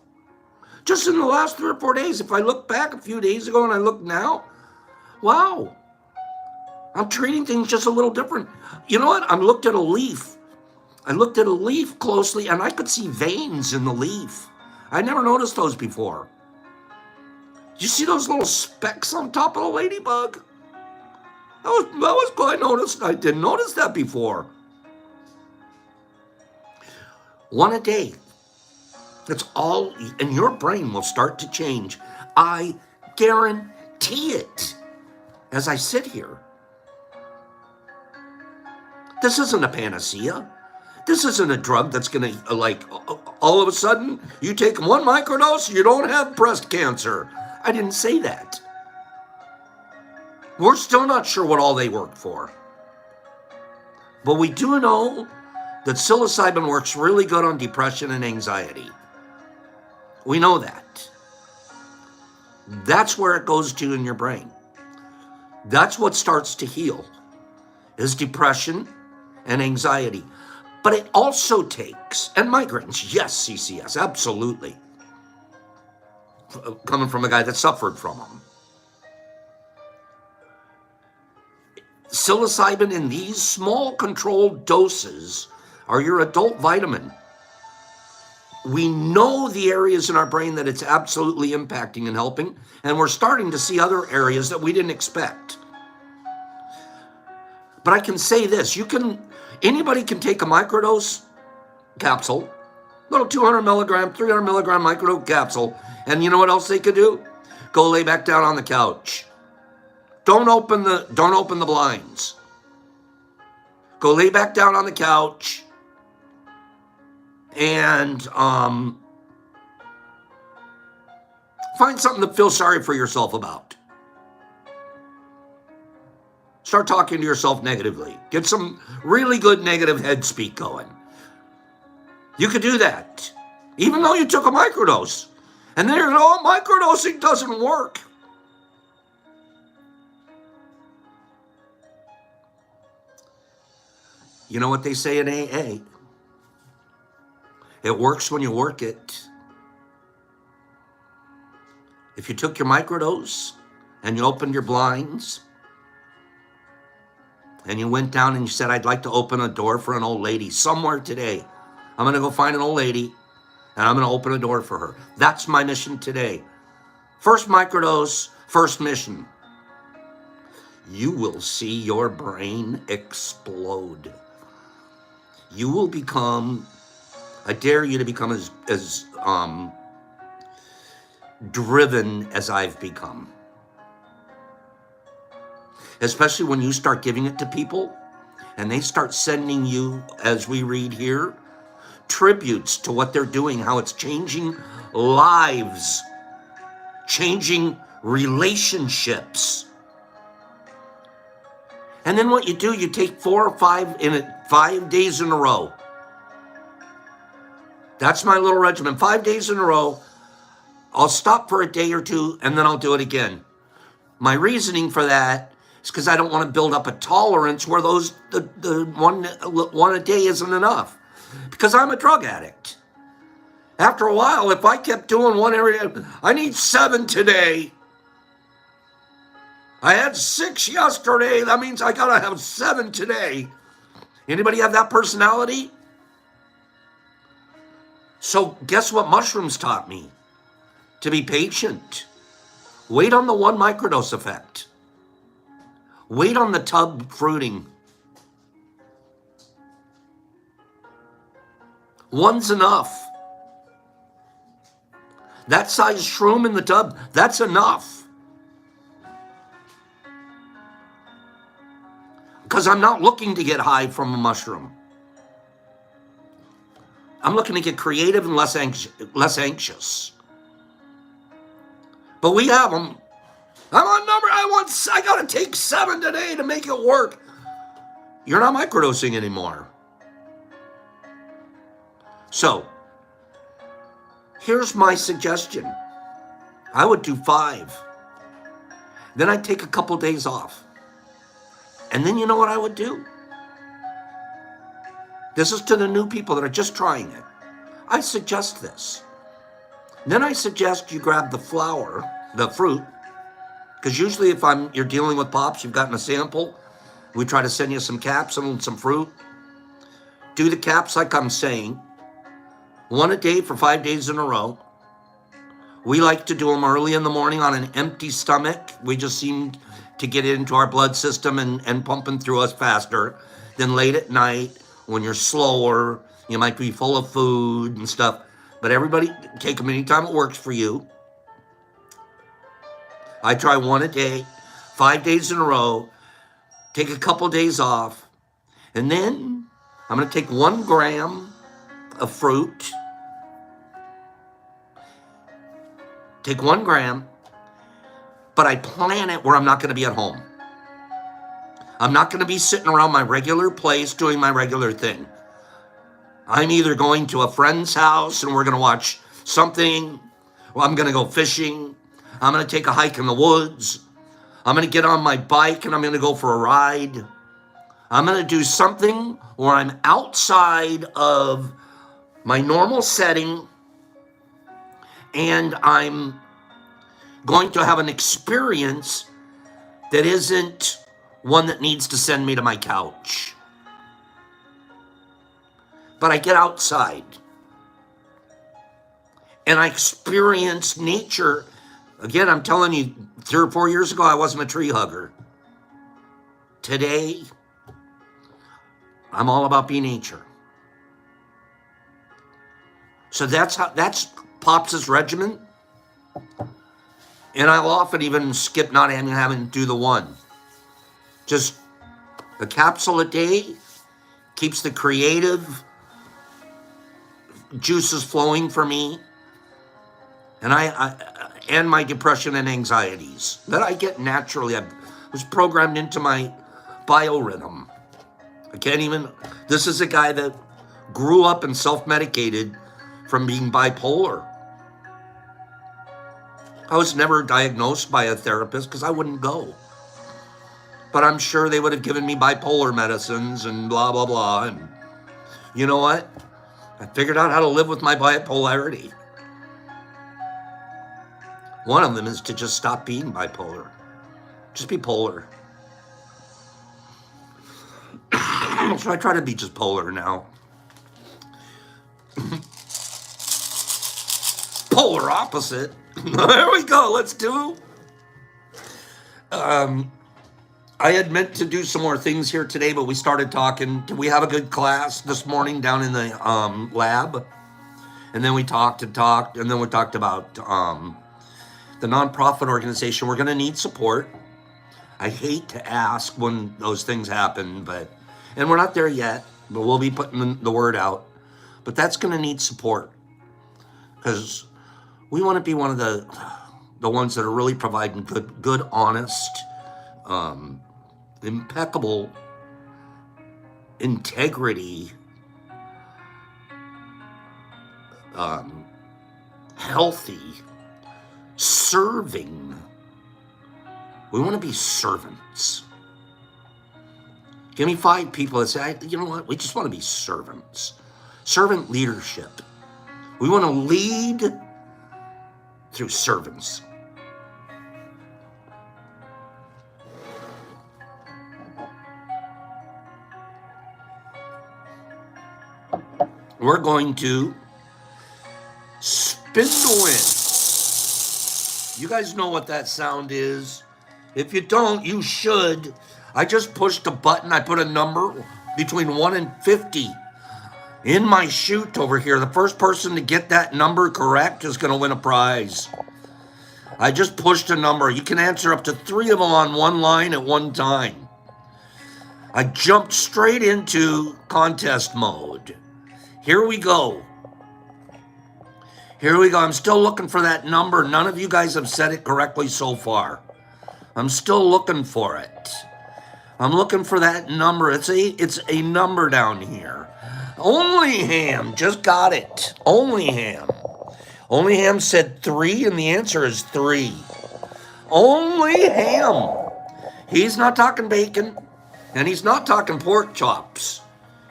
Just in the last 3 or 4 days, if I look back a few days ago and I look now, wow, I'm treating things just a little different. You know what? I looked at a leaf. I looked at a leaf closely, and I could see veins in the leaf. I never noticed those before. You see those little specks on top of the ladybug? That was quite noticed. I didn't notice that before. 1 a day. That's all, and your brain will start to change. I guarantee it. As I sit here. This isn't a panacea. This isn't a drug that's going to, all of a sudden, you take 1 microdose, you don't have breast cancer. I didn't say that. We're still not sure what all they work for. But we do know that psilocybin works really good on depression and anxiety. We know that. That's where it goes to in your brain. That's what starts to heal, is depression and anxiety. But it also takes, and migraines, yes, CCS, absolutely. Coming from a guy that suffered from them. Psilocybin in these small controlled doses are your adult vitamin. We know the areas in our brain that it's absolutely impacting and helping, and we're starting to see other areas that we didn't expect. But I can say this, anybody can take a microdose capsule, little 200 milligram, 300 milligram microdose capsule, and you know what else they could do? Go lay back down on the couch. Don't open the blinds. Go lay back down on the couch and find something to feel sorry for yourself about. Start talking to yourself negatively. Get some really good negative head speak going. You could do that, even though you took a microdose. And then you're going, oh, microdosing doesn't work. You know what they say in AA? It works when you work it. If you took your microdose and you opened your blinds and you went down and you said, I'd like to open a door for an old lady somewhere today. I'm going to go find an old lady and I'm going to open a door for her. That's my mission today. First microdose, first mission. You will see your brain explode. You will become, I dare you to become as driven as I've become. Especially when you start giving it to people and they start sending you, as we read here, tributes to what they're doing, how it's changing lives, changing relationships. And then what you do, you take 4 or 5 days in a row. That's my little regimen. 5 days in a row. I'll stop for a day or two and then I'll do it again. My reasoning for that is because I don't want to build up a tolerance where the one a day isn't enough. Because I'm a drug addict. After a while, if I kept doing one every day, I need 7 today. I had 6 yesterday. That means I gotta have 7 today. Anybody have that personality? So guess what mushrooms taught me? To be patient. Wait on the 1 microdose effect. Wait on the tub fruiting. 1's enough. That size shroom in the tub, that's enough. Because I'm not looking to get high from a mushroom. I'm looking to get creative and less anxious. But we have them. I'm on number, I gotta take 7 today to make it work. You're not microdosing anymore. So, here's my suggestion. I would do 5. Then I'd take a couple days off. And then you know what I would do? This is to the new people that are just trying it. I suggest this. Then I suggest you grab the flower, the fruit, because usually if you're dealing with pops, you've gotten a sample. We try to send you some caps and some fruit. Do the caps like I'm saying. 1 a day for 5 days in a row. We like to do them early in the morning on an empty stomach. We just seem to get it into our blood system and pumping through us faster. Then late at night, when you're slower, you might be full of food and stuff. But everybody, take them anytime it works for you. I try 1 a day, 5 days in a row, take a couple days off, and then I'm going to take 1 gram of fruit. Take 1 gram, but I plan it where I'm not going to be at home. I'm not going to be sitting around my regular place doing my regular thing. I'm either going to a friend's house and we're going to watch something, or I'm going to go fishing. I'm going to take a hike in the woods. I'm going to get on my bike and I'm going to go for a ride. I'm going to do something where I'm outside of my normal setting and I'm going to have an experience that isn't one that needs to send me to my couch. But I get outside and I experience nature. Again, I'm telling you, 3 or 4 years ago, I wasn't a tree hugger. Today, I'm all about being nature. So that's Pops' regimen. And I'll often even skip not having to do the 1. Just a capsule a day keeps the creative juices flowing for me. And and my depression and anxieties that I get naturally. I was programmed into my biorhythm. This is a guy that grew up and self-medicated from being bipolar. I was never diagnosed by a therapist because I wouldn't go. But I'm sure they would have given me bipolar medicines and blah, blah, blah. And you know what? I figured out how to live with my bipolarity. One of them is to just stop being bipolar. Just be polar. So I try to be just polar now. Polar opposite. There we go. Let's do. I had meant to do some more things here today, but we started talking. We have a good class this morning down in the lab. And then we talked, and then we talked about the nonprofit organization. We're going to need support. I hate to ask when those things happen, and we're not there yet, but we'll be putting the word out. But that's going to need support because we want to be one of the ones that are really providing good, honest, impeccable integrity, healthy serving. We want to be servants. Give me 5 people that say, you know what, we just want to be servants. Servant leadership. We want to lead through servants. We're going to spin to win. You guys know what that sound is. If you don't, you should. I just pushed a button. I put a number between 1 and 50 in my chute over here. The first person to get that number correct is going to win a prize. I just pushed a number. You can answer up to 3 of them on one line at one time. I jumped straight into contest mode. Here we go. Here we go. I'm still looking for that number. None of you guys have said it correctly so far. I'm still looking for it. I'm looking for that number. It's a number down here. Only Ham just got it. Only Ham. Only Ham said 3, and the answer is 3. Only Ham. He's not talking bacon, and he's not talking pork chops.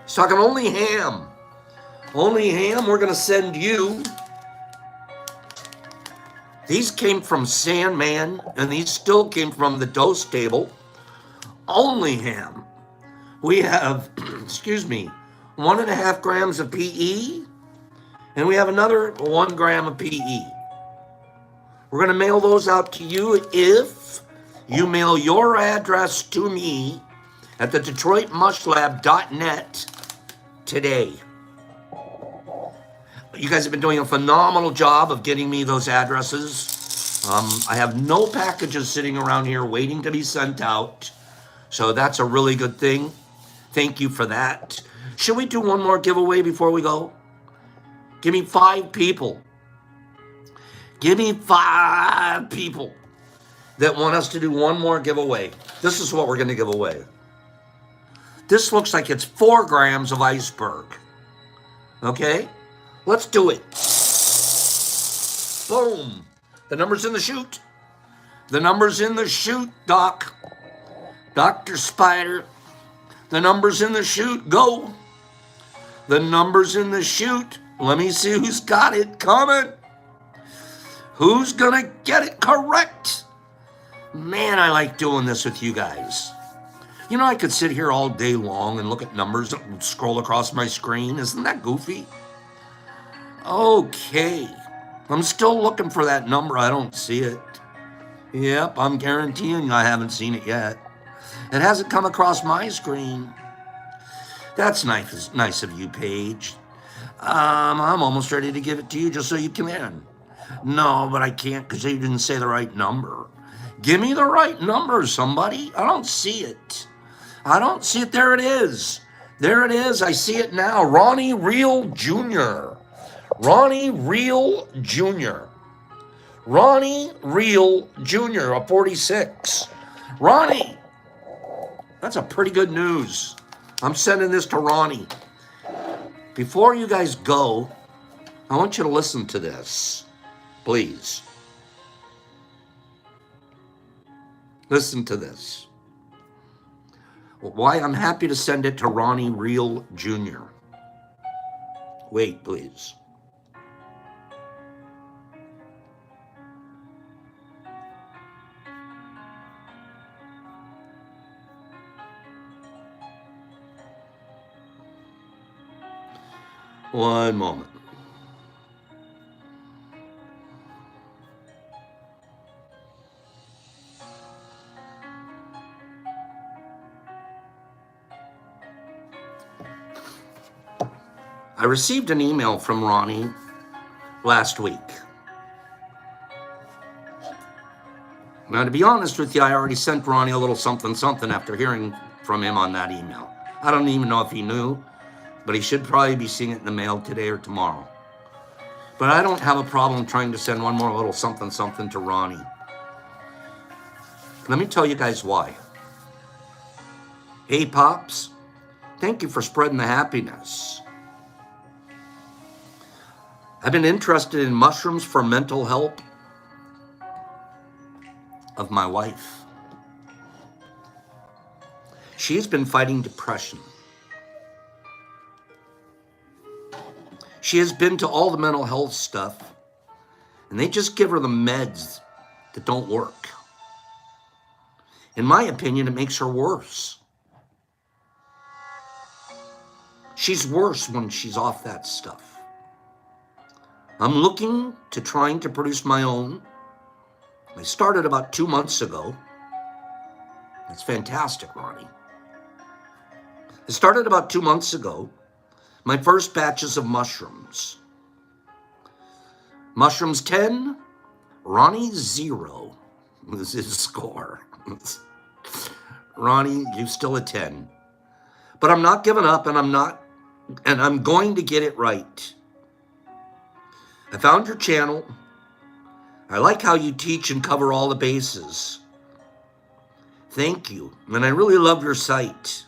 He's talking only Ham. Only Ham, we're going to send you. These came from Sandman, and these still came from the dose table. Only Ham. We have, 1.5 grams of PE, and we have another 1 gram of PE. We're going to mail those out to you if you mail your address to me at the DetroitMushLab.net today. You guys have been doing a phenomenal job of getting me those addresses. I have no packages sitting around here waiting to be sent out. So that's a really good thing. Thank you for that. Should we do one more giveaway before we go? Give me 5 people. Give me 5 people that want us to do one more giveaway. This is what we're going to give away. This looks like it's 4 grams of iceberg. Okay? Let's do it. Boom. The number's in the chute. The number's in the chute, Doc. Dr. Spider. The number's in the chute. Go. The number's in the chute. Let me see who's got it coming. Who's going to get it correct? Man, I like doing this with you guys. You know, I could sit here all day long and look at numbers and scroll across my screen. Isn't that goofy? Okay. I'm still looking for that number. I don't see it. Yep, I'm guaranteeing you I haven't seen it yet. It hasn't come across my screen. That's nice of you, Paige. I'm almost ready to give it to you just so you can. No, but I can't because you didn't say the right number. Give me the right number, somebody. I don't see it. I don't see it. There it is. There it is. I see it now. Ronnie Real Jr. Ronnie Real Jr. Ronnie Real Jr., a 46. Ronnie, that's a pretty good news. I'm sending this to Ronnie. Before you guys go, I want you to listen to this, please. Listen to this. Why I'm happy to send it to Ronnie Real Jr. Wait, please. One moment. I received an email from Ronnie last week. Now, to be honest with you, I already sent Ronnie a little something after hearing from him on that email. I don't even know if he knew, but he should probably be seeing it in the mail today or tomorrow. But I don't have a problem trying to send one more little something to Ronnie. Let me tell you guys why. Hey, Pops, thank you for spreading the happiness. I've been interested in mushrooms for mental health of my wife. She's been fighting depression. She has been to all the mental health stuff, and they just give her the meds that don't work. In my opinion, it makes her worse. She's worse when she's off that stuff. I'm looking to trying to produce my own. I started about 2 months ago. That's fantastic, Ronnie. I started about 2 months ago. My first batches of mushrooms. Mushrooms 10, Ronnie 0. This is his score. Ronnie, you're still a 10. But I'm not giving up, and I'm going to get it right. I found your channel. I like how you teach and cover all the bases. Thank you. And I really love your site.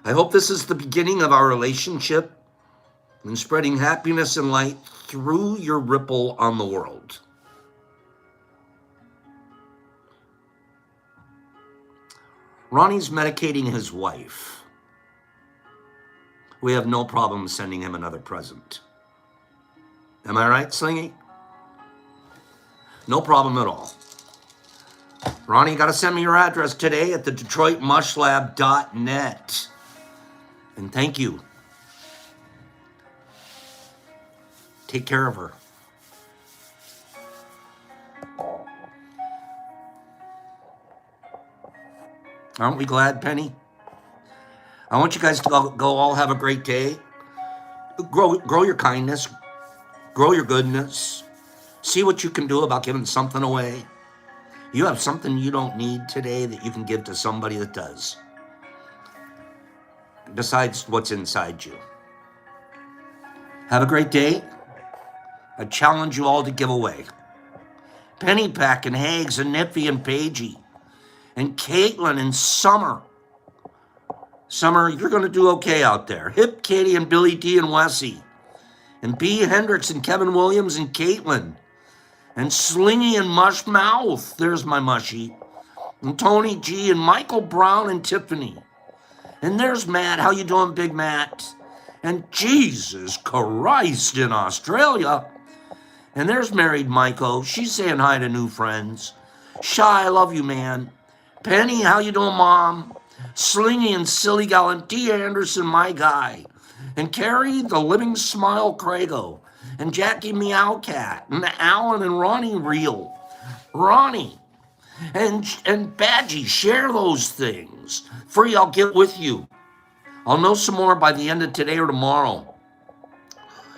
I hope this is the beginning of our relationship and spreading happiness and light through your ripple on the world. Ronnie's medicating his wife. We have no problem sending him another present. Am I right, Slingy? No problem at all. Ronnie, you got to send me your address today at the DetroitMushLab.net. And thank you. Take care of her. Aren't we glad, Penny? I want you guys to go all have a great day. Grow your kindness. Grow your goodness. See what you can do about giving something away. You have something you don't need today that you can give to somebody that does. Besides what's inside you. Have a great day. I challenge you all to give away. Penny Pack and Hags and Niffy and Paigey and Caitlin and Summer. Summer, you're going to do okay out there. Hip Katie and Billy D and Wessie. And B. Hendricks and Kevin Williams and Caitlin. And Slingy and Mush Mouth. There's my mushy. And Tony G and Michael Brown and Tiffany. And there's Matt. How you doing, Big Matt? And Jesus Christ in Australia. And there's Married Maiko. She's saying hi to new friends. Shy, I love you, man. Penny, how you doing, Mom? Slingy and Silly Gal and D. Anderson, my guy. And Carrie, the Living Smile Crago. And Jackie Meow Cat. And Alan and Ronnie Real. Ronnie. And Badgie, share those things. Free, I'll get with you. I'll know some more by the end of today or tomorrow.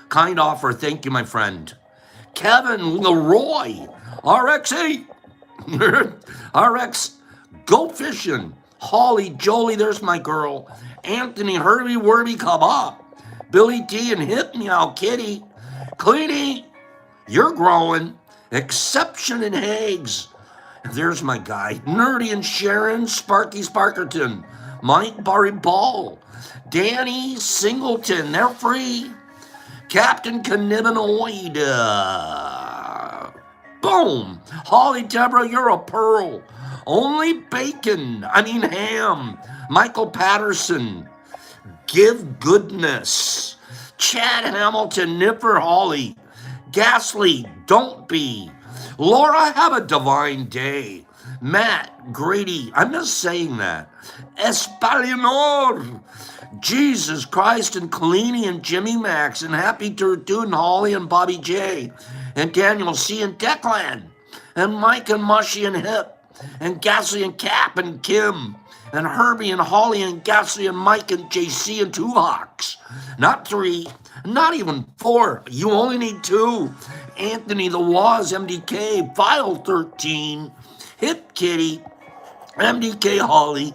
Kind offer, thank you, my friend. Kevin Leroy, RX8. RX, go fishing. Holly, Jolie, there's my girl. Anthony, Herbie, Werby, come up. Billy D and Hip Meow Kitty. Cleany, you're growing. Exception and Hags. There's my guy. Nerdy and Sharon, Sparky Sparkerton. Mike Barry Ball. Danny Singleton, they're free. Captain Cannabinoid. Boom. Holly Deborah, you're a pearl. Only ham. Michael Patterson. Give goodness. Chad Hamilton, Nipper Holly. Gasly, don't be. Laura, have a divine day. Matt, Grady, I miss saying that. Espalianor. Jesus Christ and Kalini and Jimmy Max and Happy Turdu and Holly and Bobby J and Daniel C and Declan and Mike and Mushy and Hip and Gasly and Cap and Kim and Herbie and Holly and Gasly and Mike and JC and Two Hawks. Not 3, not even 4. You only need 2. Anthony the Waz, MDK, File 13, Hip Kitty, MDK Holly,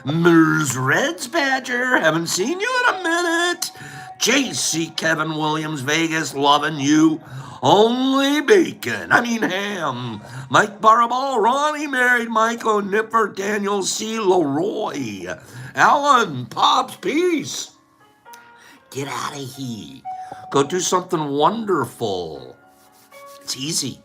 Mers Reds Badger, haven't seen you in a minute. JC Kevin Williams, Vegas, loving you. Only bacon, ham. Mike Barabal, Ronnie Married, Michael Nipper, Daniel C. Leroy, Alan, Pops, peace. Get out of here. Go do something wonderful. It's easy.